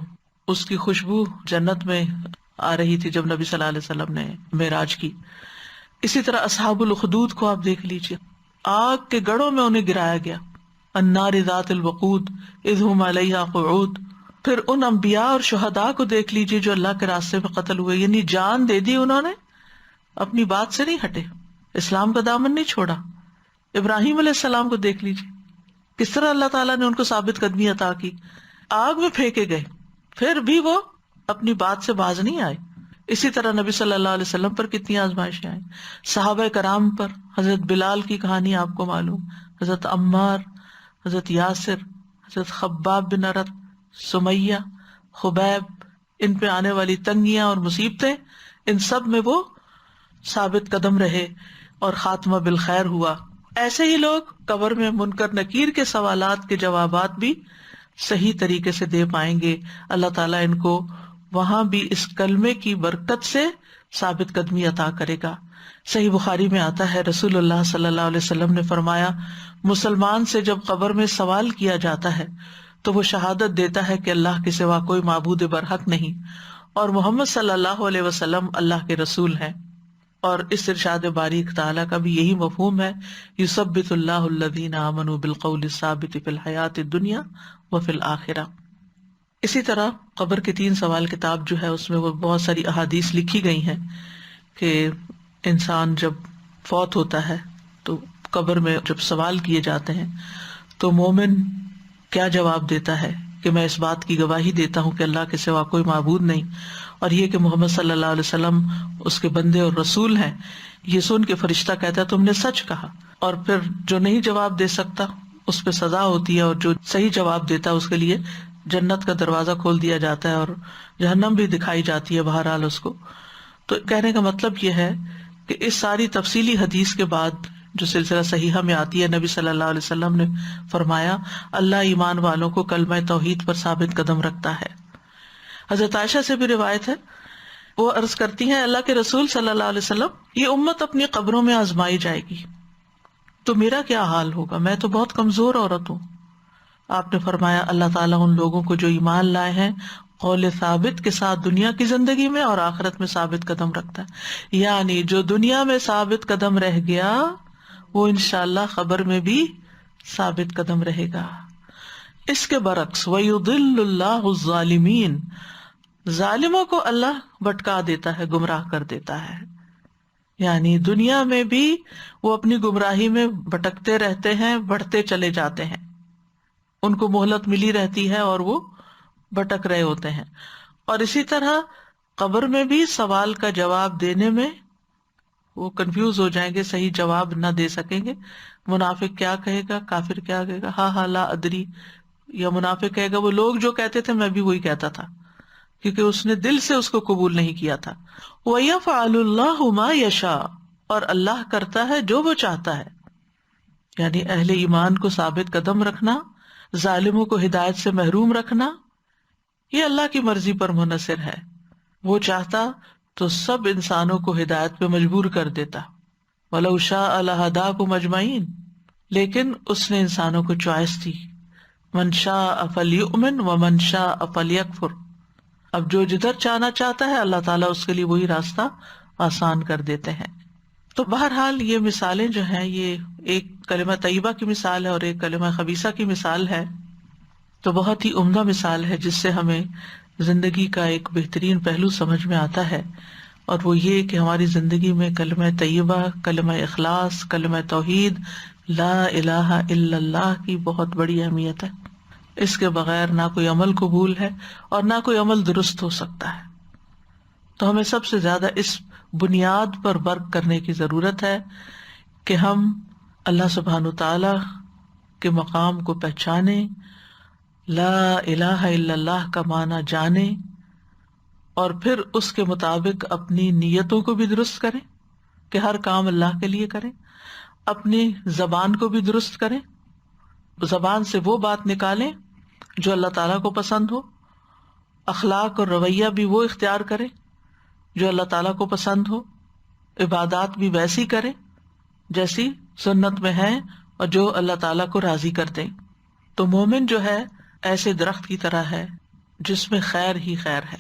اس کی خوشبو جنت میں آ رہی تھی جب نبی صلی اللہ علیہ وسلم نے معراج کی۔ اسی طرح اصحاب الاخدود کو آپ دیکھ لیجیے، آگ کے گڑھوں میں انہیں گرایا گیا، النار ذات الوقود اذ هم علیہا قعود۔ پھر ان انبیاء اور شہداء کو دیکھ لیجیے جو اللہ کے راستے میں قتل ہوئے، یعنی جان دے دی انہوں نے، اپنی بات سے نہیں ہٹے، اسلام کا دامن نہیں چھوڑا۔ ابراہیم علیہ السلام کو دیکھ لیجیے، کس طرح اللہ تعالیٰ نے ان کو ثابت قدمی عطا کی، آگ میں پھینکے گئے پھر بھی وہ اپنی بات سے باز نہیں آئے۔ اسی طرح نبی صلی اللہ علیہ وسلم پر کتنی آزمائشیں آئیں، صحابہ کرام پر، حضرت بلال کی کہانی آپ کو معلوم، حضرت عمار، حضرت یاسر، حضرت خباب بن ارت، سمیہ، خبیب، ان پہ آنے والی تنگیاں اور مصیبتیں، ان سب میں وہ ثابت قدم رہے اور خاتمہ بالخیر ہوا۔ ایسے ہی لوگ قبر میں منکر نکیر کے سوالات کے جوابات بھی صحیح طریقے سے دے پائیں گے۔ اللہ تعالیٰ ان کو وہاں بھی اس کلمے کی برکت سے ثابت قدمی عطا کرے گا۔ صحیح بخاری میں آتا ہے، رسول اللہ صلی اللہ علیہ وسلم نے فرمایا، مسلمان سے جب قبر میں سوال کیا جاتا ہے تو وہ شہادت دیتا ہے کہ اللہ کے سوا کوئی معبود برحق نہیں اور محمد صلی اللہ علیہ وسلم اللہ کے رسول ہیں۔ اور اس ارشاد باریک تعالیٰ کا بھی یہی مفہوم ہے، یثبت اللہ الذین آمنوا بالقول الثابت فی الحیات الدنیا وفی الآخرہ۔ اسی طرح قبر کے 3 سوال کتاب جو ہے اس میں وہ بہت ساری احادیث لکھی گئی ہیں کہ انسان جب فوت ہوتا ہے تو قبر میں جب سوال کیے جاتے ہیں تو مومن کیا جواب دیتا ہے کہ میں اس بات کی گواہی دیتا ہوں کہ اللہ کے سوا کوئی معبود نہیں، اور یہ کہ محمد صلی اللہ علیہ وسلم اس کے بندے اور رسول ہیں۔ یہ سن کے فرشتہ کہتا ہے تم نے سچ کہا، اور پھر جو نہیں جواب دے سکتا اس پہ سزا ہوتی ہے، اور جو صحیح جواب دیتا ہے اس کے لیے جنت کا دروازہ کھول دیا جاتا ہے اور جہنم بھی دکھائی جاتی ہے بہرحال اس کو۔ تو کہنے کا مطلب یہ ہے کہ اس ساری تفصیلی حدیث کے بعد جو سلسلہ صحیحہ میں آتی ہے، نبی صلی اللہ علیہ وسلم نے فرمایا اللہ ایمان والوں کو کلمہ توحید پر ثابت قدم رکھتا ہے۔ حضرت عائشہ سے بھی روایت ہے، وہ عرض کرتی ہیں اللہ کے رسول صلی اللہ علیہ وسلم، یہ امت اپنی قبروں میں آزمائی جائے گی، تو میرا کیا حال ہوگا، میں تو بہت کمزور عورت ہوں. آپ نے فرمایا اللہ تعالیٰ ان لوگوں کو جو ایمان لائے ہیں قول ثابت کے ساتھ دنیا کی زندگی میں اور آخرت میں ثابت قدم رکھتا ہے. یعنی جو دنیا میں ثابت قدم رہ گیا وہ انشاءاللہ خبر میں بھی ثابت قدم رہے گا. اس کے برعکس وَيُضِلُّ اللَّهُ الظَّالِمِينَ، ظالموں کو اللہ بھٹکا دیتا ہے، گمراہ کر دیتا ہے. یعنی دنیا میں بھی وہ اپنی گمراہی میں بھٹکتے رہتے ہیں، بڑھتے چلے جاتے ہیں، ان کو مہلت ملی رہتی ہے اور وہ بھٹک رہے ہوتے ہیں. اور اسی طرح قبر میں بھی سوال کا جواب دینے میں وہ کنفیوز ہو جائیں گے، صحیح جواب نہ دے سکیں گے. منافق کیا کہے گا، کافر کیا کہے گا، ہاں لا ادری، یا منافق کہے گا وہ لوگ جو کہتے تھے میں بھی وہی کہتا تھا، کیونکہ اس نے دل سے اس کو قبول نہیں کیا تھا. وَيَفْعَلُ اللَّهُ مَا يَشَاءُ، اور اللہ کرتا ہے جو وہ چاہتا ہے. یعنی اہل ایمان کو ثابت قدم رکھنا، ظالموں کو ہدایت سے محروم رکھنا، یہ اللہ کی مرضی پر منحصر ہے. وہ چاہتا تو سب انسانوں کو ہدایت پہ مجبور کر دیتا. وَلَوْ شَاءَ لَهَدَاكُمْ أَجْمَعِينَ، لیکن اس نے انسانوں کو چوائس دی. مَنْ شَاءَ فَلْيُؤْمِنْ وَمَنْ شَاءَ فَلْيَكْفُرْ. اب جو جدھر جانا چاہتا ہے اللہ تعالیٰ اس کے لیے وہی راستہ آسان کر دیتے ہیں. تو بہرحال یہ مثالیں جو ہیں، یہ ایک کلمہ طیبہ کی مثال ہے اور ایک کلمہ خبیثہ کی مثال ہے. تو بہت ہی عمدہ مثال ہے جس سے ہمیں زندگی کا ایک بہترین پہلو سمجھ میں آتا ہے، اور وہ یہ کہ ہماری زندگی میں کلمہ طیبہ، کلمہ اخلاص، کلمہ توحید، لا الہ الا اللہ کی بہت بڑی اہمیت ہے. اس کے بغیر نہ کوئی عمل قبول ہے اور نہ کوئی عمل درست ہو سکتا ہے. تو ہمیں سب سے زیادہ اس بنیاد پر ورک کرنے کی ضرورت ہے کہ ہم اللہ سبحانہ تعالی کے مقام کو پہچانیں، لا الہ الا اللہ کا معنی جانیں، اور پھر اس کے مطابق اپنی نیتوں کو بھی درست کریں کہ ہر کام اللہ کے لیے کریں، اپنی زبان کو بھی درست کریں، زبان سے وہ بات نکالیں جو اللہ تعالیٰ کو پسند ہو، اخلاق اور رویہ بھی وہ اختیار کریں جو اللہ تعالیٰ کو پسند ہو، عبادات بھی ویسی کریں جیسی سنت میں ہے اور جو اللہ تعالیٰ کو راضی کر دیں. تو مومن جو ہے ایسے درخت کی طرح ہے جس میں خیر ہی خیر ہے.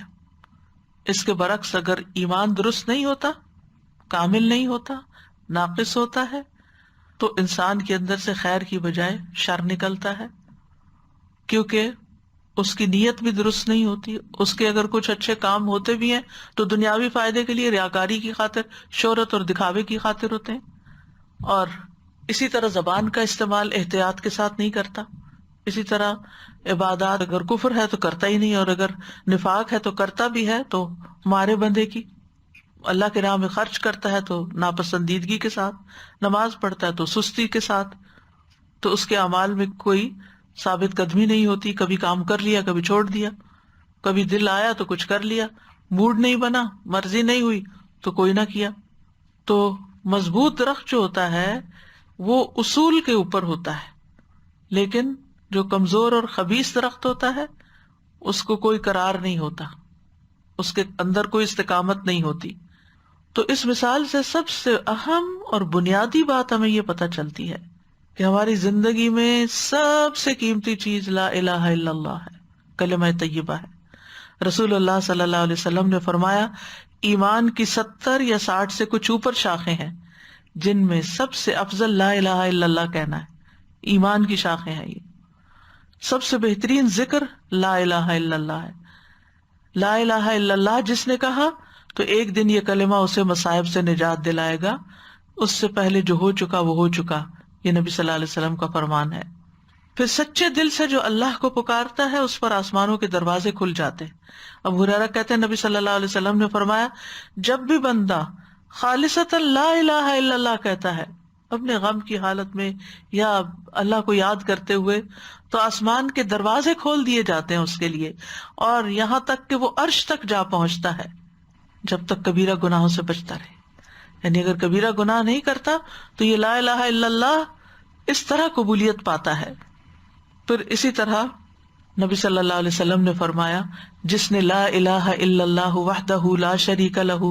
اس کے برعکس اگر ایمان درست نہیں ہوتا، کامل نہیں ہوتا، ناقص ہوتا ہے، تو انسان کے اندر سے خیر کی بجائے شر نکلتا ہے، کیونکہ اس کی نیت بھی درست نہیں ہوتی. اس کے اگر کچھ اچھے کام ہوتے بھی ہیں تو دنیاوی فائدے کے لیے، ریاکاری کی خاطر، شہرت اور دکھاوے کی خاطر ہوتے ہیں. اور اسی طرح زبان کا استعمال احتیاط کے ساتھ نہیں کرتا. اسی طرح عبادات اگر کفر ہے تو کرتا ہی نہیں، اور اگر نفاق ہے تو کرتا بھی ہے تو مارے بندے کی. اللہ کے راہ میں خرچ کرتا ہے تو ناپسندیدگی کے ساتھ، نماز پڑھتا ہے تو سستی کے ساتھ. تو اس کے اعمال میں کوئی ثابت قدمی نہیں ہوتی. کبھی کام کر لیا، کبھی چھوڑ دیا، کبھی دل آیا تو کچھ کر لیا، موڈ نہیں بنا، مرضی نہیں ہوئی تو کوئی نہ کیا. تو مضبوط درخت جو ہوتا ہے وہ اصول کے اوپر ہوتا ہے، لیکن جو کمزور اور خبیث درخت ہوتا ہے اس کو کوئی قرار نہیں ہوتا، اس کے اندر کوئی استقامت نہیں ہوتی. تو اس مثال سے سب سے اہم اور بنیادی بات ہمیں یہ پتہ چلتی ہے کہ ہماری زندگی میں سب سے قیمتی چیز لا الہ الا اللہ ہے، کلمہ طیبہ ہے. رسول اللہ صلی اللہ علیہ وسلم نے فرمایا ایمان کی 70 یا 60 سے کچھ اوپر شاخیں ہیں، جن میں سب سے افضل لا الہ الا اللہ کہنا ہے. ایمان کی شاخیں ہیں یہ. سب سے بہترین ذکر لا الہ الا اللہ ہے. لا الہ الا اللہ جس نے کہا تو ایک دن یہ کلمہ اسے مصائب سے نجات دلائے گا. اس سے پہلے جو ہو چکا وہ ہو چکا، یہ نبی صلی اللہ علیہ وسلم کا فرمان ہے. پھر سچے دل سے جو اللہ کو پکارتا ہے اس پر آسمانوں کے دروازے کھل جاتے ہیں. ابو ہریرہ کہتے ہیں نبی صلی اللہ علیہ وسلم نے فرمایا جب بھی بندہ خالصتاً لا الہ الا اللہ کہتا ہے اپنے غم کی حالت میں یا اللہ کو یاد کرتے ہوئے، تو آسمان کے دروازے کھول دیے جاتے ہیں اس کے لیے، اور یہاں تک کہ وہ عرش تک جا پہنچتا ہے جب تک کبیرہ گناہوں سے بچتا رہے. یعنی اگر کبیرہ گناہ نہیں کرتا تو یہ لا الہ الا اللہ اس طرح قبولیت پاتا ہے. پھر اسی طرح نبی صلی اللہ علیہ وسلم نے فرمایا جس نے لا الہ الا اللہ وحدہ لا شریک لہ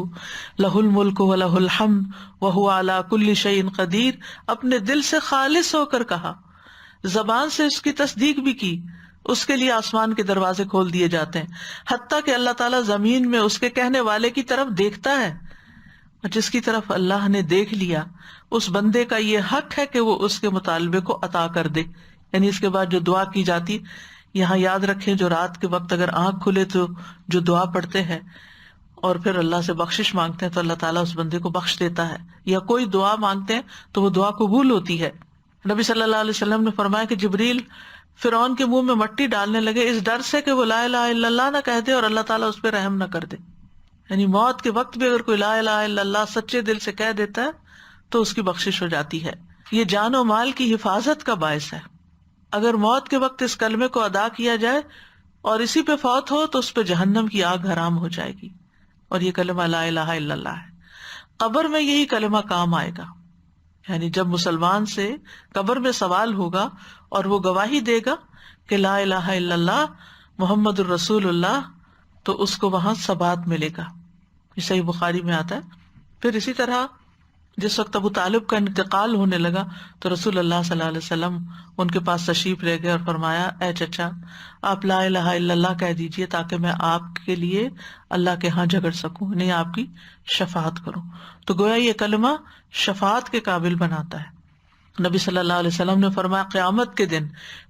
لہ الملک و لہ الحمد وہو علی کل شیء قدیر، اپنے دل سے خالص ہو کر کہا، زبان سے اس کی تصدیق بھی کی، اس کے لیے آسمان کے دروازے کھول دیے جاتے ہیں، حتیٰ کہ اللہ تعالیٰ زمین میں اس کے کہنے والے کی طرف دیکھتا ہے، جس کی طرف اللہ نے دیکھ لیا اس بندے کا یہ حق ہے کہ وہ اس کے مطالبے کو عطا کر دے۔ یعنی اس کے بعد جو دعا کی جاتی، یہاں یاد رکھیں جو رات کے وقت اگر آنکھ کھلے تو جو دعا پڑھتے ہیں اور پھر اللہ سے بخشش مانگتے ہیں تو اللہ تعالیٰ اس بندے کو بخش دیتا ہے، یا کوئی دعا مانگتے ہیں تو وہ دعا قبول ہوتی ہے۔ نبی صلی اللہ علیہ وسلم نے فرمایا کہ جبریل فرعون کے منہ میں مٹی ڈالنے لگے اس ڈر سے کہ وہ لا الہ الا اللہ نہ کہہ دے اور اللہ تعالیٰ اس پہ رحم نہ کر دے۔ یعنی موت کے وقت بھی اگر کوئی لا الہ الا اللہ سچے دل سے کہہ دیتا ہے تو اس کی بخشش ہو جاتی ہے۔ یہ جان و مال کی حفاظت کا باعث ہے۔ اگر موت کے وقت اس کلمے کو ادا کیا جائے اور اسی پہ فوت ہو تو اس پہ جہنم کی آگ حرام ہو جائے گی، اور یہ کلمہ لا الہ الا اللہ ہے۔ قبر میں یہی کلمہ کام آئے گا، یعنی جب مسلمان سے قبر میں سوال ہوگا اور وہ گواہی دے گا کہ لا الہ الا اللہ محمد الرسول اللہ، تو اس کو وہاں ثبات ملے گا۔ یہ صحیح بخاری میں آتا ہے۔ پھر اسی طرح جس وقت ابو طالب کا انتقال ہونے لگا تو رسول اللہ صلی اللہ علیہ وسلم ان کے پاس تشریف لے گئے اور فرمایا اے چچا آپ لا الہ الا اللہ کہہ دیجئے تاکہ میں آپ کے لیے اللہ کے ہاں جھگڑ سکوں، نہیں آپ کی شفاعت کروں۔ تو گویا یہ کلمہ شفاعت کے قابل بناتا ہے۔ نبی صلی اللہ علیہ وسلم نے فرمایا قیامت کے دن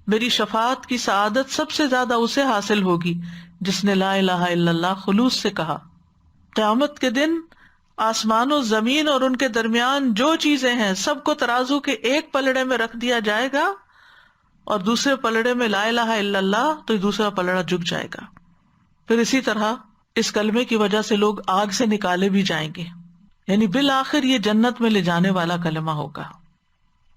میری شفاعت کی سعادت سب سے زیادہ اسے حاصل ہوگی جس نے لا الہ الا اللہ خلوص سے کہا۔ قیامت کے دن آسمان و زمین اور ان کے درمیان جو چیزیں ہیں سب کو ترازو کے ایک پلڑے میں رکھ دیا جائے گا اور دوسرے پلڑے میں لا الہ الا اللہ، تو دوسرا پلڑا جھک جائے گا۔ پھر اسی طرح اس کلمے کی وجہ سے لوگ آگ سے نکالے بھی جائیں گے، یعنی بالآخر یہ جنت میں لے جانے والا کلمہ ہوگا۔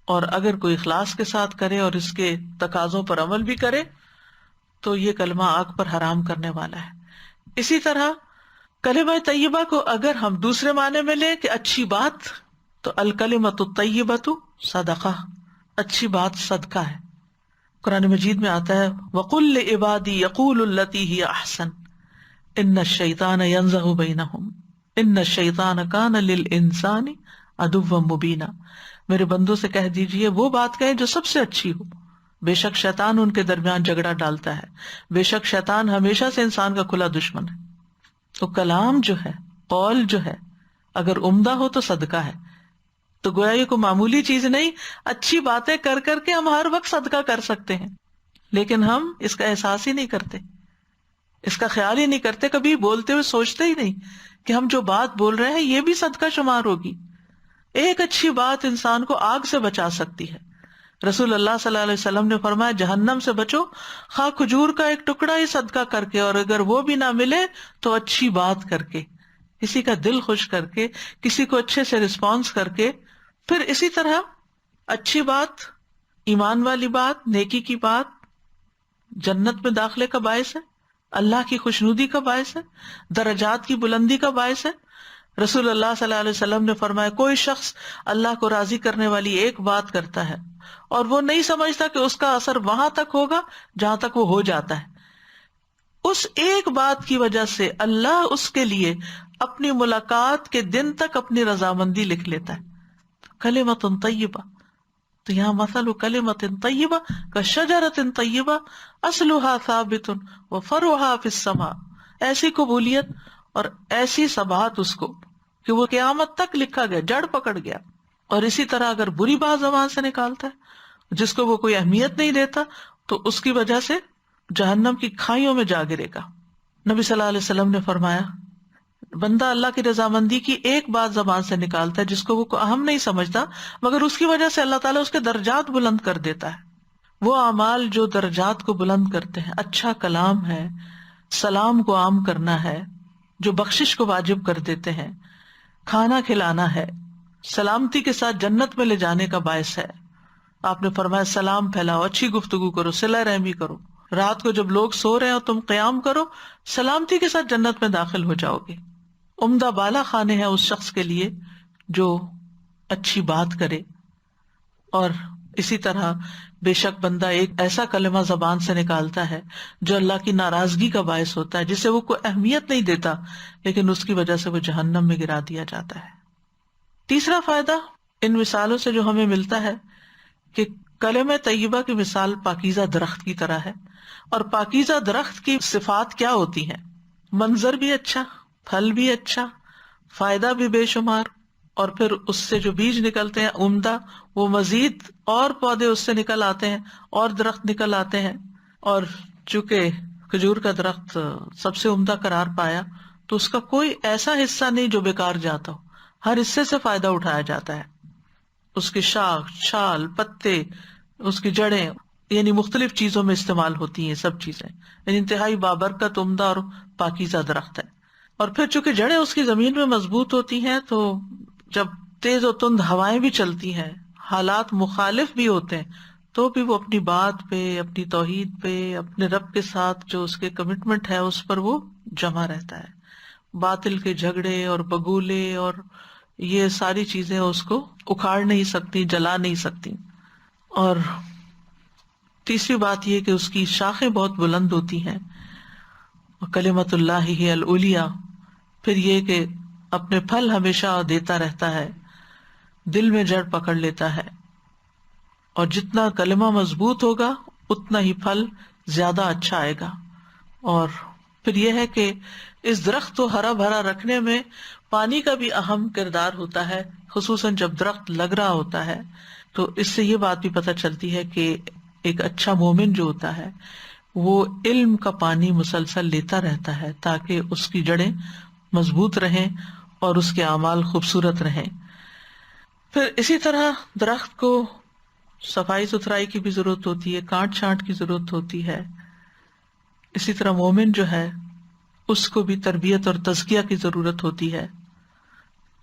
اور اگر کوئی اخلاص کے ساتھ کرے اور اس کے تقاضوں پر عمل بھی کرے تو یہ کلمہ آگ پر حرام کرنے والا ہے۔ اسی طرح کلمہ طیبہ کو اگر ہم دوسرے معنی میں لیں کہ اچھی بات، تو الکلمۃ الطیبۃ صدقہ، اچھی بات صدقہ ہے۔ قرآن مجید میں آتا ہے وَقُلْ لِعِبَادِي يَقُولُوا الَّتِي هِيَ أَحْسَنُ إِنَّ الشَّيْطَانَ يَنزَغُ بَيْنَهُمْ إِنَّ الشَّيْطَانَ كَانَ لِلْإِنسَانِ عَدُوًّا مُبِينًا۔ میرے بندوں سے کہہ دیجئے وہ بات کہیں جو سب سے اچھی ہو، بے شک شیطان ان کے درمیان جھگڑا ڈالتا ہے، بے شک شیطان ہمیشہ سے انسان کا کھلا دشمن ہے۔ تو کلام جو ہے، قول جو ہے، اگر عمدہ ہو تو صدقہ ہے۔ تو گویا یہ کوئی معمولی چیز نہیں، اچھی باتیں کر کر کے ہم ہر وقت صدقہ کر سکتے ہیں، لیکن ہم اس کا احساس ہی نہیں کرتے، اس کا خیال ہی نہیں کرتے، کبھی بولتے ہوئے سوچتے ہی نہیں کہ ہم جو بات بول رہے ہیں یہ بھی صدقہ شمار ہوگی۔ ایک اچھی بات انسان کو آگ سے بچا سکتی ہے۔ رسول اللہ صلی اللہ علیہ وسلم نے فرمایا جہنم سے بچو خواہ کھجور کا ایک ٹکڑا ہی صدقہ کر کے، اور اگر وہ بھی نہ ملے تو اچھی بات کر کے، کسی کا دل خوش کر کے، کسی کو اچھے سے رسپانس کر کے۔ پھر اسی طرح اچھی بات، ایمان والی بات، نیکی کی بات جنت میں داخلے کا باعث ہے، اللہ کی خوشنودی کا باعث ہے، درجات کی بلندی کا باعث ہے۔ رسول اللہ صلی اللہ علیہ وسلم نے فرمایا کوئی شخص اللہ کو راضی کرنے والی ایک بات کرتا ہے اور وہ نہیں سمجھتا کہ اس کا اثر وہاں تک ہوگا جہاں تک وہ ہو جاتا ہے، اس ایک بات کی وجہ سے اللہ اس کے لیے اپنی ملاقات کے دن تک اپنی رضامندی لکھ لیتا ہے۔ کلمۃ طیبہ، تو یہاں مثل کلمۃ طیبہ کشجرۃ طیبہ اصلھا ثابت وفرعھا فی السماء، ایسی قبولیت اور ایسی ثبات اس کو کہ وہ قیامت تک لکھا گیا، جڑ پکڑ گیا۔ اور اسی طرح اگر بری بات زبان سے نکالتا ہے جس کو وہ کوئی اہمیت نہیں دیتا تو اس کی وجہ سے جہنم کی کھائیوں میں جا گرے گا۔ نبی صلی اللہ علیہ وسلم نے فرمایا بندہ اللہ کی رضامندی کی ایک بات زبان سے نکالتا ہے جس کو وہ اہم نہیں سمجھتا، مگر اس کی وجہ سے اللہ تعالیٰ اس کے درجات بلند کر دیتا ہے۔ وہ اعمال جو درجات کو بلند کرتے ہیں، اچھا کلام ہے، سلام کو عام کرنا ہے، جو بخشش کو واجب کر دیتے ہیں، کھانا کھلانا ہے، سلامتی کے ساتھ جنت میں لے جانے کا باعث ہے۔ آپ نے فرمایا سلام پھیلاؤ، اچھی گفتگو کرو، صلہ رحمی کرو، رات کو جب لوگ سو رہے ہو تم قیام کرو، سلامتی کے ساتھ جنت میں داخل ہو جاؤ گے۔ عمدہ بالا خانے ہیں اس شخص کے لیے جو اچھی بات کرے اور اسی طرح بے شک بندہ ایک ایسا کلمہ زبان سے نکالتا ہے جو اللہ کی ناراضگی کا باعث ہوتا ہے، جسے وہ کوئی اہمیت نہیں دیتا، لیکن اس کی وجہ سے وہ جہنم میں گرا دیا جاتا ہے۔ تیسرا فائدہ ان مثالوں سے جو ہمیں ملتا ہے کہ کلمہ طیبہ کی مثال پاکیزہ درخت کی طرح ہے، اور پاکیزہ درخت کی صفات کیا ہوتی ہیں؟ منظر بھی اچھا، پھل بھی اچھا، فائدہ بھی بے شمار، اور پھر اس سے جو بیج نکلتے ہیں عمدہ، وہ مزید اور پودے اس سے نکل آتے ہیں اور درخت نکل آتے ہیں۔ اور چونکہ کھجور کا درخت سب سے عمدہ قرار پایا تو اس کا کوئی ایسا حصہ نہیں جو بیکار جاتا ہو، ہر حصے سے فائدہ اٹھایا جاتا ہے، اس کی شاخ، چھال، پتے، اس کی جڑیں، یعنی مختلف چیزوں میں استعمال ہوتی ہیں سب چیزیں، یعنی انتہائی بابرکت، عمدہ اور پاکیزہ درخت ہے۔ اور پھر چونکہ جڑیں اس کی زمین میں مضبوط ہوتی ہیں، تو جب تیز و تند ہوائیں بھی چلتی ہیں، حالات مخالف بھی ہوتے ہیں، تو بھی وہ اپنی بات پہ، اپنی توحید پہ، اپنے رب کے ساتھ جو اس کے کمٹمنٹ ہے اس پر وہ جمع رہتا ہے۔ باطل کے جھگڑے اور بگولے اور یہ ساری چیزیں اس کو اکھاڑ نہیں سکتی، جلا نہیں سکتی۔ اور تیسری بات یہ کہ اس کی شاخیں بہت بلند ہوتی ہیں، کلمۃ اللہ ہی العلیٰ۔ پھر یہ کہ اپنے پھل ہمیشہ دیتا رہتا ہے، دل میں جڑ پکڑ لیتا ہے، اور جتنا کلمہ مضبوط ہوگا اتنا ہی پھل زیادہ اچھا آئے گا۔ اور پھر یہ ہے کہ اس درخت کو ہرا بھرا رکھنے میں پانی کا بھی اہم کردار ہوتا ہے، خصوصاً جب درخت لگ رہا ہوتا ہے۔ تو اس سے یہ بات بھی پتہ چلتی ہے کہ ایک اچھا مومن جو ہوتا ہے وہ علم کا پانی مسلسل لیتا رہتا ہے تاکہ اس کی جڑیں مضبوط رہیں اور اس کے اعمال خوبصورت رہیں۔ پھر اسی طرح درخت کو صفائی ستھرائی کی بھی ضرورت ہوتی ہے، کانٹ چھانٹ کی ضرورت ہوتی ہے۔ اسی طرح مومن جو ہے اس کو بھی تربیت اور تزکیہ کی ضرورت ہوتی ہے،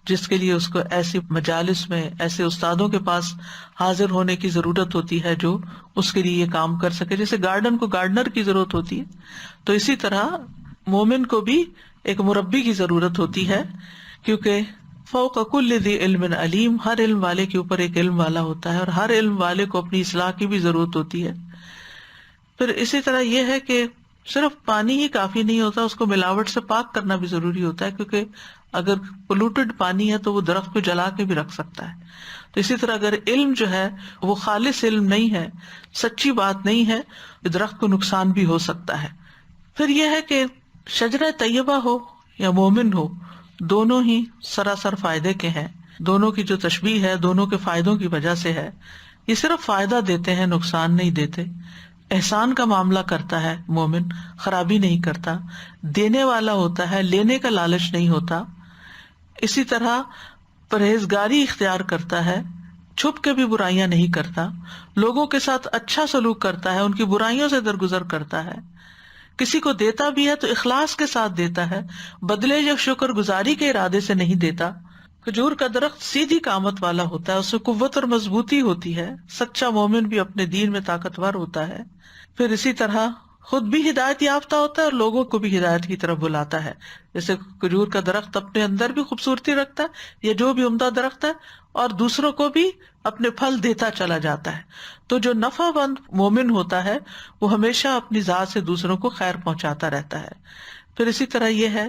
جس کے لیے اس کو ایسی مجالس میں، ایسے استادوں کے پاس حاضر ہونے کی ضرورت ہوتی ہے جو اس کے لیے یہ کام کر سکے۔ جیسے گارڈن کو گارڈنر کی ضرورت ہوتی ہے، تو اسی طرح مومن کو بھی ایک مربی کی ضرورت ہوتی ہے، کیونکہ فوق کل ذی علم علیم، ہر علم والے کے اوپر ایک علم والا ہوتا ہے، اور ہر علم والے کو اپنی اصلاح کی بھی ضرورت ہوتی ہے۔ پھر اسی طرح یہ ہے کہ صرف پانی ہی کافی نہیں ہوتا، اس کو ملاوٹ سے پاک کرنا بھی ضروری ہوتا ہے، کیونکہ اگر پولوٹڈ پانی ہے تو وہ درخت کو جلا کے بھی رکھ سکتا ہے۔ تو اسی طرح اگر علم جو ہے وہ خالص علم نہیں ہے، سچی بات نہیں ہے، درخت کو نقصان بھی ہو سکتا ہے۔ پھر یہ ہے کہ شجرہ طیبہ ہو یا مومن ہو، دونوں ہی سراسر فائدے کے ہیں، دونوں کی جو تشبیہ ہے دونوں کے فائدوں کی وجہ سے ہے۔ یہ صرف فائدہ دیتے ہیں، نقصان نہیں دیتے۔ احسان کا معاملہ کرتا ہے مومن، خرابی نہیں کرتا، دینے والا ہوتا ہے، لینے کا لالچ نہیں ہوتا۔ اسی طرح پرہیزگاری اختیار کرتا ہے، چھپ کے بھی برائیاں نہیں کرتا، لوگوں کے ساتھ اچھا سلوک کرتا ہے، ان کی برائیوں سے درگزر کرتا ہے، کسی کو دیتا بھی ہے تو اخلاص کے ساتھ دیتا ہے، بدلے یا شکر گزاری کے ارادے سے نہیں دیتا۔ کھجور کا درخت سیدھی قامت والا ہوتا ہے، اس میں قوت اور مضبوطی ہوتی ہے، سچا مومن بھی اپنے دین میں طاقتور ہوتا ہے۔ پھر اسی طرح خود بھی ہدایت یافتہ ہوتا ہے اور لوگوں کو بھی ہدایت کی طرف بلاتا ہے۔ جیسے کھجور کا درخت اپنے اندر بھی خوبصورتی رکھتا ہے، یا جو بھی عمدہ درخت ہے، اور دوسروں کو بھی اپنے پھل دیتا چلا جاتا ہے۔ تو جو نفع بند مومن ہوتا ہے وہ ہمیشہ اپنی ذات سے دوسروں کو خیر پہنچاتا رہتا ہے۔ پھر اسی طرح یہ ہے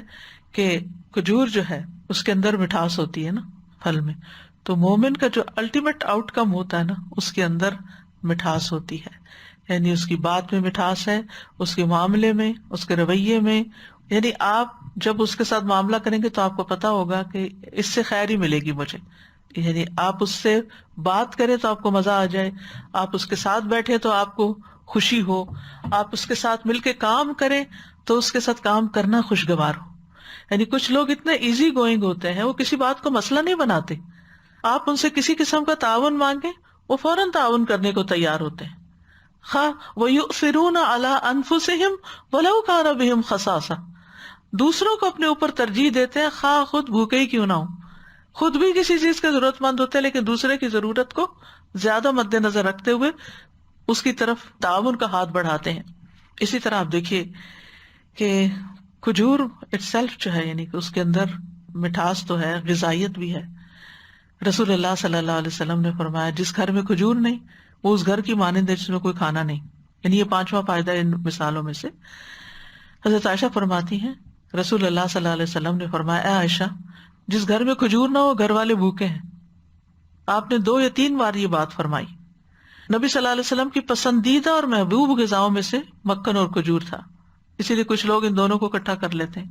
کہ کھجور جو ہے اس کے اندر مٹھاس ہوتی ہے نا، پھل میں، تو مومن کا جو الٹیمیٹ آؤٹ کم ہوتا ہے نا، اس کے اندر مٹھاس ہوتی ہے، یعنی اس کی بات میں مٹھاس ہے، اس کے معاملے میں، اس کے رویے میں۔ یعنی آپ جب اس کے ساتھ معاملہ کریں گے تو آپ کو پتا ہوگا کہ اس سے خیر ہی ملے گی مجھے، یعنی آپ اس سے بات کریں تو آپ کو مزہ آ جائے، آپ اس کے ساتھ بیٹھے تو آپ کو خوشی ہو، آپ اس کے ساتھ مل کے کام کریں تو اس کے ساتھ کام کرنا خوشگوار ہو۔ یعنی کچھ لوگ اتنے ایزی گوئنگ ہوتے ہیں، وہ کسی بات کو مسئلہ نہیں بناتے، آپ ان سے کسی قسم کا تعاون مانگیں وہ فوراً تعاون کرنے کو تیار ہوتے ہیں۔ وَيُؤْثِرُونَ عَلَىٰ أَنفُسِهِمْ وَلَوْ كَانَ بِهِمْ خَصَاصَةٌ، دوسروں کو اپنے اوپر ترجیح دیتے ہیں خواہ خود بھوکے ہی کیوں نہ ہوں۔ خود بھی کسی چیز کے ضرورت مند ہوتے ہیں لیکن دوسرے کی ضرورت کو زیادہ مد نظر رکھتے ہوئے اس کی طرف تعاون کا ہاتھ بڑھاتے ہیں۔ اسی طرح آپ دیکھیے کہ کھجور اٹ سیلف جو ہے، یعنی کہ اس کے اندر مٹھاس تو ہے، غذائیت بھی ہے۔ رسول اللہ صلی اللہ علیہ وسلم نے فرمایا جس گھر میں کھجور نہیں وہ اس گھر کی مانند ہے جس میں کوئی کھانا نہیں. یعنی یہ پانچواں فائدہ ان مثالوں میں سے. حضرت عائشہ فرماتی ہیں رسول اللہ صلی اللہ علیہ وسلم نے فرمایا، اے عائشہ، جس گھر میں کھجور نہ ہو گھر والے بھوکے ہیں. آپ نے 2 یا 3 بار یہ بات فرمائی. نبی صلی اللہ علیہ وسلم کی پسندیدہ اور محبوب غذاؤں میں سے مکھن اور کھجور تھا، اسی لیے کچھ لوگ ان دونوں کو اکٹھا کر لیتے ہیں.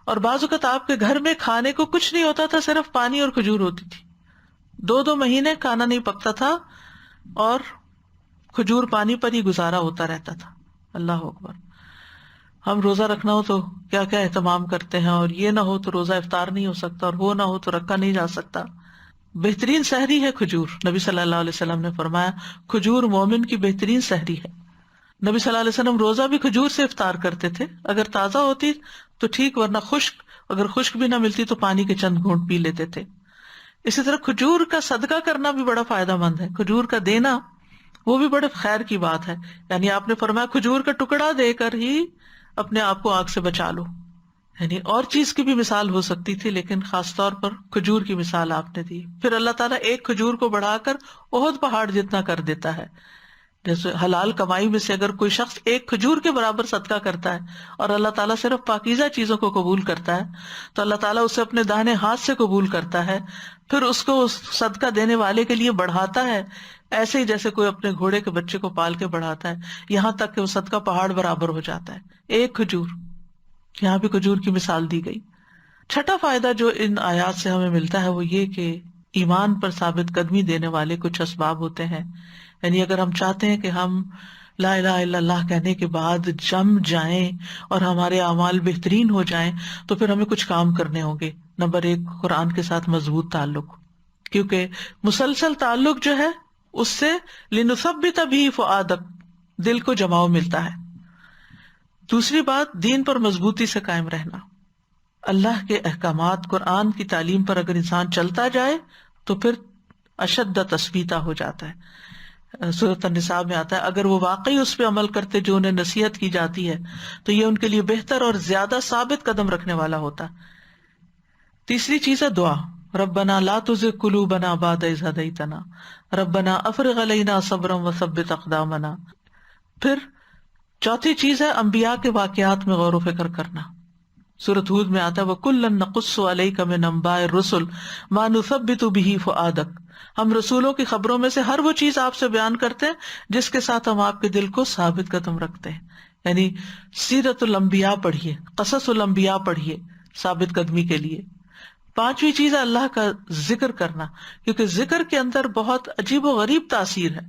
اور بعض اوقات آپ کے گھر میں کھانے کو کچھ نہیں ہوتا تھا، صرف پانی اور کھجور ہوتی تھی. 2 مہینے کھانا نہیں پکتا تھا اور کھجور پانی پر ہی گزارا ہوتا رہتا تھا. اللہ اکبر. ہم روزہ رکھنا ہو تو کیا کیا اہتمام کرتے ہیں، اور یہ نہ ہو تو روزہ افطار نہیں ہو سکتا، اور وہ نہ ہو تو رکھا نہیں جا سکتا. بہترین سحری ہے کھجور. نبی صلی اللہ علیہ وسلم نے فرمایا کھجور مومن کی بہترین سحری ہے. نبی صلی اللہ علیہ وسلم روزہ بھی کھجور سے افطار کرتے تھے، اگر تازہ ہوتی تو ٹھیک، ورنہ خشک، اگر خشک بھی نہ ملتی تو پانی کے چند گھونٹ پی لیتے تھے. اسی طرح کھجور کا صدقہ کرنا بھی بڑا فائدہ مند ہے. کھجور کا دینا وہ بھی بڑے خیر کی بات ہے. یعنی آپ نے فرمایا کھجور کا ٹکڑا دے کر ہی اپنے آپ کو آگ سے بچا لو. یعنی اور چیز کی بھی مثال ہو سکتی تھی، لیکن خاص طور پر کھجور کی مثال آپ نے دی. پھر اللہ تعالیٰ ایک کھجور کو بڑھا کر احد پہاڑ جتنا کر دیتا ہے. جیسے حلال کمائی میں سے اگر کوئی شخص ایک کھجور کے برابر صدقہ کرتا ہے اور اللہ تعالیٰ صرف پاکیزہ چیزوں کو قبول کرتا ہے تو اللہ تعالیٰ اسے اپنے داہنے ہاتھ سے قبول کرتا ہے، پھر اس کو اس صدقہ دینے والے کے لیے بڑھاتا ہے، ایسے ہی جیسے کوئی اپنے گھوڑے کے بچے کو پال کے بڑھاتا ہے، یہاں تک کہ وہ صدقہ پہاڑ برابر ہو جاتا ہے. ایک کھجور. یہاں بھی کھجور کی مثال دی گئی. چھٹا فائدہ جو ان آیات سے ہمیں ملتا ہے وہ یہ کہ ایمان پر ثابت قدمی دینے والے کچھ اسباب ہوتے ہیں. یعنی اگر ہم چاہتے ہیں کہ ہم لا الہ الا اللہ کہنے کے بعد جم جائیں اور ہمارے اعمال بہترین ہو جائیں تو پھر ہمیں کچھ کام کرنے ہوں گے. نمبر 1، قرآن کے ساتھ مضبوط تعلق، کیونکہ مسلسل تعلق جو ہے اس سے لنثبت بہ فؤادک، دل کو جماؤ ملتا ہے. دوسری بات، دین پر مضبوطی سے قائم رہنا. اللہ کے احکامات، قرآن کی تعلیم پر اگر انسان چلتا جائے تو پھر اشد تثبیتا ہو جاتا ہے. سورۃ النساء میں آتا ہے اگر وہ واقعی اس پہ عمل کرتے جو انہیں نصیحت کی جاتی ہے تو یہ ان کے لیے بہتر اور زیادہ ثابت قدم رکھنے والا ہوتا. تیسری چیز ہے دعا. ربنا لا تزغ قلوبنا بعد اذ ہدیتنا ربنا افرغ علینا صبرا وثبت اقدامنا. پھر چوتھی چیز ہے انبیاء کے واقعات میں غور و فکر کرنا. سورۃ ہود میں آتا ہے وَكُلًّا نَقُصُّ عَلَيْكَ مِنْ أَنبَاءِ الرُّسُلِ مَا نُثَبِّتُ بِهِ فُؤَادَكَ. ہم رسولوں کی خبروں میں سے ہر وہ چیز آپ سے بیان کرتے ہیں جس کے ساتھ ہم آپ کے دل کو ثابت قدم رکھتے ہیں. یعنی سیرت الانبیاء پڑھیے، قصص الانبیاء پڑھیے ثابت قدمی کے لیے. پانچویں چیز ہے اللہ کا ذکر کرنا، کیونکہ ذکر کے اندر بہت عجیب و غریب تاثیر ہے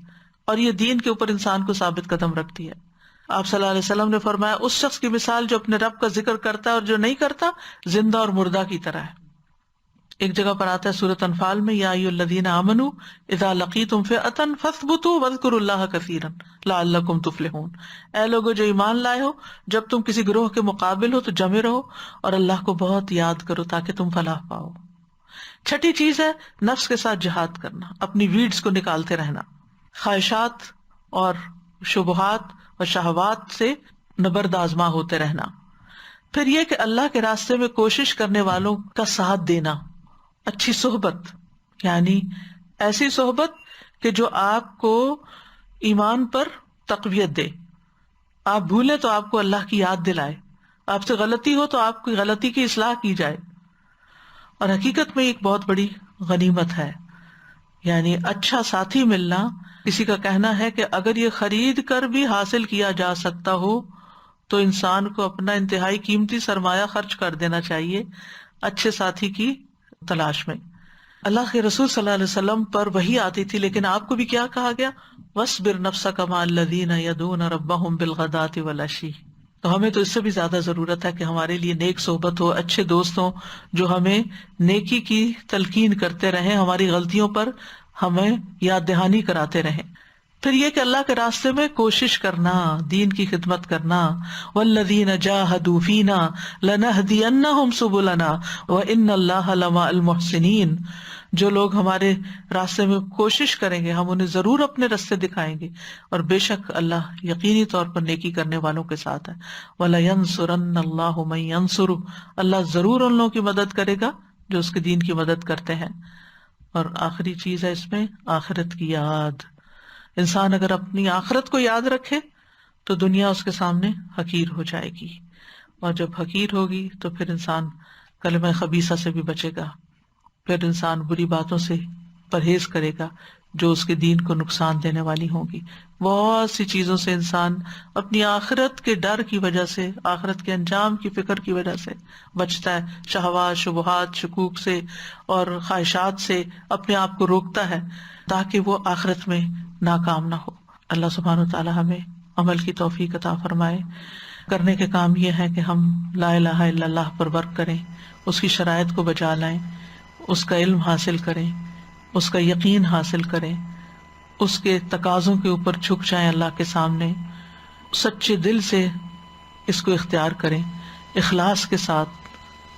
اور یہ دین کے اوپر انسان کو ثابت قدم رکھتی ہے. آپ صلی اللہ علیہ وسلم نے فرمایا اس شخص کی مثال جو اپنے رب کا ذکر کرتا ہے اور جو نہیں کرتا زندہ اور مردہ کی طرح ہے. ایک جگہ پر آتا ہے سورۃ انفال میں یا ایھا الذین آمنوا اذا لقیتم فئۃ فاثبتوا واذکروا اللہ کثیرا لعلکم تفلحون. اے لوگو جو ایمان لائے ہو، جب تم کسی گروہ کے مقابل ہو تو جمے رہو اور اللہ کو بہت یاد کرو تاکہ تم فلاح پاؤ. چھٹی چیز ہے نفس کے ساتھ جہاد کرنا، اپنی ویڈز کو نکالتے رہنا، خواہشات اور شبہات اور شہوات سے نبرد آزما ہوتے رہنا. پھر یہ کہ اللہ کے راستے میں کوشش کرنے والوں کا ساتھ دینا. اچھی صحبت، یعنی ایسی صحبت کہ جو آپ کو ایمان پر تقویت دے. آپ بھولیں تو آپ کو اللہ کی یاد دلائے، آپ سے غلطی ہو تو آپ کی غلطی کی اصلاح کی جائے. اور حقیقت میں ایک بہت بڑی غنیمت ہے. یعنی اچھا ساتھی ملنا، کسی کا کہنا ہے کہ اگر یہ خرید کر بھی حاصل کیا جا سکتا ہو تو انسان کو اپنا انتہائی قیمتی سرمایہ خرچ کر دینا چاہیے اچھے ساتھی کی تلاش میں. اللہ کے رسول صلی اللہ علیہ وسلم پر وحی آتی تھی، لیکن آپ کو بھی کیا کہا گیا؟ وَاصْبِرْ نَفْسَكَ مَعَ الَّذِينَ يَدْعُونَ رَبَّهُمْ بِالْغَدَاةِ وَالْعَشِيِّ. تو ہمیں تو اس سے بھی زیادہ ضرورت ہے کہ ہمارے لیے نیک صحبت ہو، اچھے دوست ہوں جو ہمیں نیکی کی تلقین کرتے رہیں، ہماری غلطیوں پر ہمیں یاد دہانی کراتے رہیں. پھر یہ کہ اللہ کے راستے میں کوشش کرنا، دین کی خدمت کرنا. والذین جاہدوا فینا لنہدینہم سبلنا وان اللہ لمع المحسنین. جو لوگ ہمارے راستے میں کوشش کریں گے ہم انہیں ضرور اپنے راستے دکھائیں گے، اور بے شک اللہ یقینی طور پر نیکی کرنے والوں کے ساتھ ہے. وَلَيَنْصُرَنَّ اللَّهُ مَن يَنْصُرُهُ. اللہ ضرور ان لوگوں کی مدد کرے گا جو اس کے دین کی مدد کرتے ہیں. اور آخری چیز ہے اس میں آخرت کی یاد. انسان اگر اپنی آخرت کو یاد رکھے تو دنیا اس کے سامنے حقیر ہو جائے گی، اور جب حقیر ہوگی تو پھر انسان کلمہ خبیثہ سے بھی بچے گا، پھر انسان بری باتوں سے پرہیز کرے گا جو اس کے دین کو نقصان دینے والی ہوں گی۔ بہت سی چیزوں سے انسان اپنی آخرت کے ڈر کی وجہ سے، آخرت کے انجام کی فکر کی وجہ سے بچتا ہے، شہوات، شبہات، شکوک سے اور خواہشات سے اپنے آپ کو روکتا ہے تاکہ وہ آخرت میں ناکام نہ ہو۔ اللہ سبحانہ وتعالی ہمیں عمل کی توفیق عطا فرمائے۔ کرنے کے کام یہ ہے کہ ہم لا الہ الا اللہ پر ورک کریں، اس کی شرائط کو بجا لائیں، اس کا علم حاصل کریں، اس کا یقین حاصل کریں، اس کے تقاضوں کے اوپر جھک جائیں اللہ کے سامنے، سچے دل سے اس کو اختیار کریں، اخلاص کے ساتھ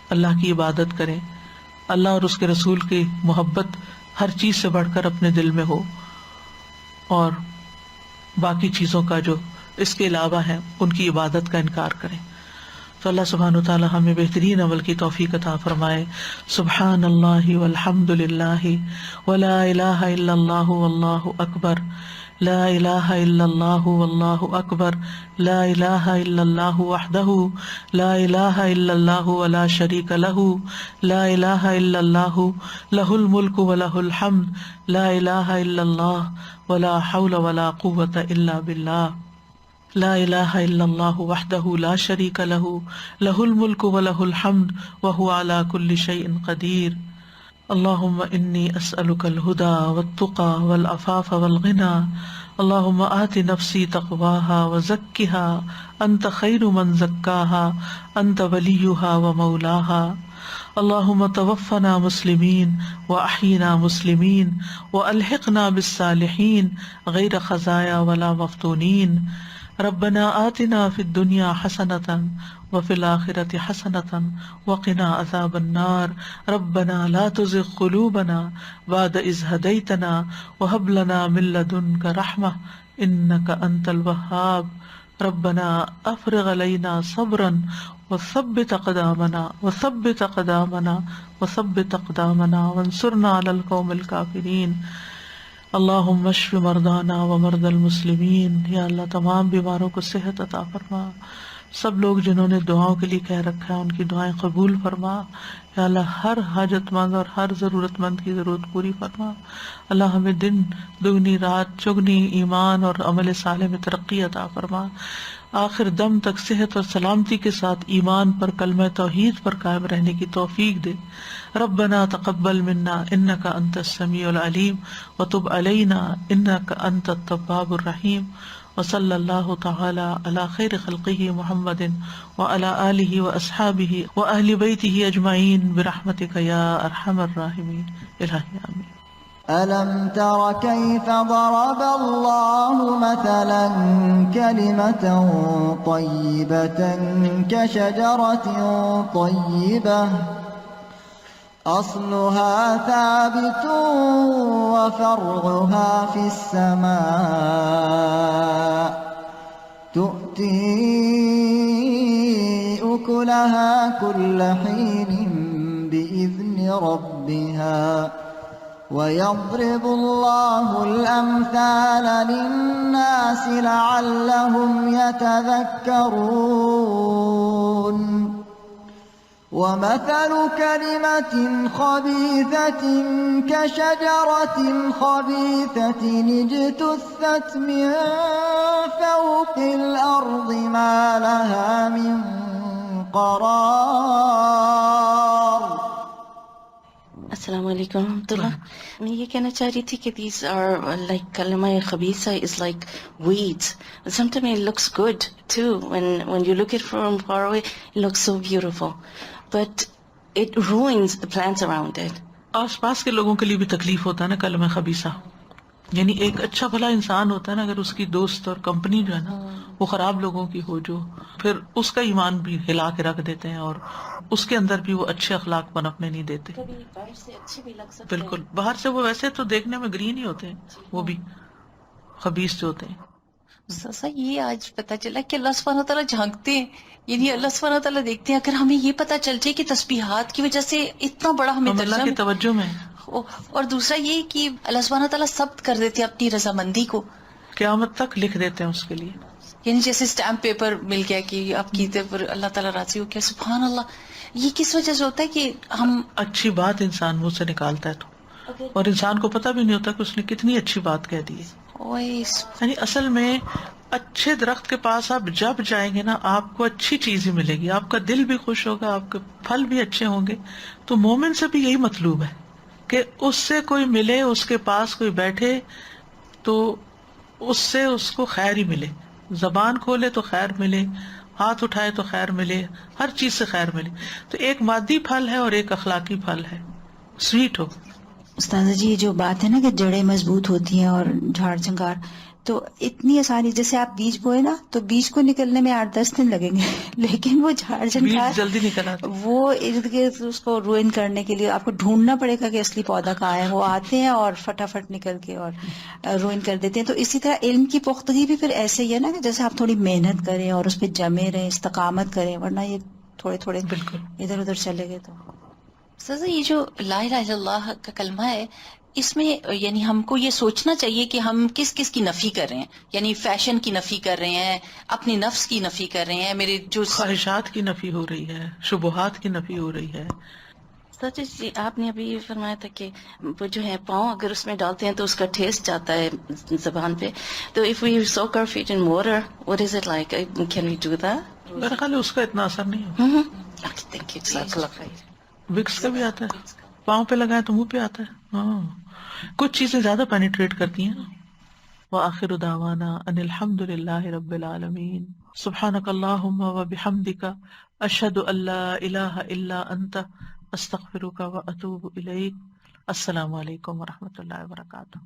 اللہ کی عبادت کریں، اللہ اور اس کے رسول کی محبت ہر چیز سے بڑھ کر اپنے دل میں ہو، اور باقی چیزوں کا جو اس کے علاوہ ہیں ان کی عبادت کا انکار کریں۔ تو اللہ سبحانہ وتعالی ہمیں بہترین عمل کی توفیق عطا فرمائے۔ سبحان اللہ والحمد للہ ولا الہ الا اللہ واللہ اکبر، لا الہ الا اللہ واللہ اکبر، لا الہ الا اللہ وحدہ لا الہ الا اللہ ولا شریک لہ، لا الہ الا اللہ لہ الملک ولہ الحمد، لا الہ الا اللہ ولا حول ولا قوۃ الا باللہ، لا الہ الا اللہ وحدہ لا شریک لہ، لہ الملک ولہ الحمد وہو علی کل شیء قدیر۔ اللہم انی اسألک الہدی والتقی والعفاف والغنی، اللہم آت نفسی تقواها وزکها انت خیر من زکاها انت ولیها ومولاها، اللہم توفنا مسلمین واحینا مسلمین والحقنا بالصالحین غیر خزایا ولا مفتونین، ربنا آتنا فی الدنیا حسنۃ وفی الآخرۃ حسنۃ وقنا عذاب النار، ربنا لا تزغ قلوبنا بعد اذ ہدیتنا وہب لنا من لدنک رحمۃ انک انت الوہاب، ربنا افرغ علینا صبرا وثبت اقدامنا وانصرنا علی القوم الکافرین۔ اللہم اشف مرضانا ومرضی المسلمین، یا اللہ تمام بیماروں کو صحت عطا فرما، سب لوگ جنہوں نے دعاؤں کے لیے کہہ رکھا ہے ان کی دعائیں قبول فرما، یا اللہ ہر حاجت مند اور ہر ضرورت مند کی ضرورت پوری فرما۔ اللہ ہمیں دن دگنی رات چگنی ایمان اور عمل صالح میں ترقی عطا فرما، آخر دم تک صحت اور سلامتی کے ساتھ ایمان پر کلمہ توحید پر قائم رہنے کی توفیق دے۔ ربنا تقبل منا انک انت السمیع العلیم وتب علینا انک انت التواب الرحیم، وصلی اللہ تعالی علی خیر خلقہ محمد وعلی آلہ واصحابہ واہل بیتہ اجمعین برحمتک یا ارحم الراحمین۔ الہی آمین۔ ألم تر كيف ضرب الله مثلا كلمة طيبة كشجرة طيبة أصلها ثابت وفرعها في السماء تؤتي أكلها كل حين بإذن ربها ويضرب الله الأمثال للناس لعلهم يتذكرون ومثل كلمة خبيثة كشجرة خبيثة اجتثت من فوق الأرض ما لها من قرار۔ السلام علیکم ورحمۃ اللہ۔ میں یہ کہنا چاہ رہی تھی کہ دیز آر لائک کلمہ خبیثہ is like weeds. Sometimes it looks good too when you look it from far away, it looks so beautiful, but it ruins the plants around it. آس پاس کے لوگوں کے لیے بھی تکلیف ہوتا ہے نا کلمہ خبیثہ، یعنی ایک اچھا بھلا انسان ہوتا ہے نا، اگر اس کی دوست اور کمپنی جو ہے نا وہ خراب لوگوں کی ہو، جو پھر اس کا ایمان بھی ہلا کے رکھ دیتے ہیں اور اس کے اندر بھی وہ اچھے اخلاق پنپنے نہیں دیتے۔ کبھی باہر سے اچھے بھی لگ سکتے ہیں، بالکل، باہر سے وہ ویسے تو دیکھنے میں گرین ہی ہوتے ہیں، وہ بھی خبیث جو ہوتے ہیں۔ سسا یہ آج پتا چلا کہ اللہ سبحانہ تعالیٰ جھانکتے ہیں، یعنی اللہ سبحانہ تعالیٰ دیکھتے ہیں۔ اگر ہمیں یہ پتا چل جائے کہ تسبیحات کی وجہ سے اتنا بڑا ہمیں ہم اللہ کی درجہ، توجہ میں اور دوسرا یہ کہ اللہ سبحانہ تعالیٰ ثبت کر دیتے ہیں اپنی رضامندی کو، قیامت تک لکھ دیتے ہیں اس کے لیے. یعنی جیسے اسٹیمپ پیپر مل گیا کہ آپ کیتے پر اللہ تعالیٰ راضی ہو گیا. سبحان اللہ. یہ کس وجہ سے ہوتا ہے کہ ہم اچھی بات انسان منہ سے نکالتا ہے تو، اور انسان کو پتہ بھی نہیں ہوتا کہ اس نے کتنی اچھی بات کہہ دی ہے. یعنی اصل میں اچھے درخت کے پاس آپ جب جائیں گے نا آپ کو اچھی چیز ہی ملے گی، آپ کا دل بھی خوش ہوگا، آپ کے پھل بھی اچھے ہوں گے. تو مومن سے بھی یہی مطلوب ہے کہ اس سے کوئی ملے، اس کے پاس کوئی بیٹھے تو اس سے اس کو خیر ہی ملے. زبان کھولے تو خیر ملے، ہاتھ اٹھائے تو خیر ملے، ہر چیز سے خیر ملے. تو ایک مادی پھل ہے اور ایک اخلاقی پھل ہے. سویٹ ہو. استاذہ جی یہ جو بات ہے نا کہ جڑیں مضبوط ہوتی ہیں اور جھاڑ جھنکار، تو اتنی آسانی، جیسے آپ بیج بوئے نا تو بیج کو نکلنے میں 8-10 دن لگیں گے، لیکن وہ جھاڑ بیج جھنکار جلدی نکل آتے. وہ ارد گرد اس کو روئن کرنے کے لیے آپ کو ڈھونڈنا پڑے گا کہ اصلی پودا کہاں ہے. وہ آتے ہیں اور فٹافٹ نکل کے اور روئن کر دیتے ہیں. تو اسی طرح علم کی پختگی بھی پھر ایسے ہی ہے نا کہ جیسے آپ تھوڑی محنت کریں اور اس پہ جمے رہیں، استقامت کریں، ورنہ یہ تھوڑے تھوڑے بالکل. ادھر ادھر چلے گئے. تو سر یہ جو لا الہ الا اللہ کا کلمہ ہے، اس میں یعنی ہم کو یہ سوچنا چاہیے کہ ہم کس کس کی نفی کر رہے ہیں. یعنی فیشن کی نفی کر رہے ہیں، اپنی نفس کی نفی کر رہے ہیں، میرے جو خواہشات کی نفی ہو رہی ہے، شبہات کی نفی ہو رہی ہے. سچ جی آپ نے ابھی یہ فرمایا تھا کہ وہ جو ہے پاؤں اگر اس میں ڈالتے ہیں تو اس کا ٹیسٹ جاتا ہے زبان پہ. تو if we soak our feet in water, what is it like? Can we do that? میرا خیال ہے اس کا اتنا اثر نہیں ہوگا. Okay, thank you. جزاک اللہ خیر. وکس کا بھی آتا ہے، پاؤں پہ لگائے تو منہ پہ آتا ہے. ہاں کچھ چیزیں زیادہ پینیٹریٹ کرتی ہیں. وآخر دعوانا ان الحمد للہ رب العالمین. سبحانک اللہم وبحمدک اشہد ان لا الہ الا انت استغفرک واتوب الیک. السلام علیکم ورحمۃ اللہ وبرکاتہ.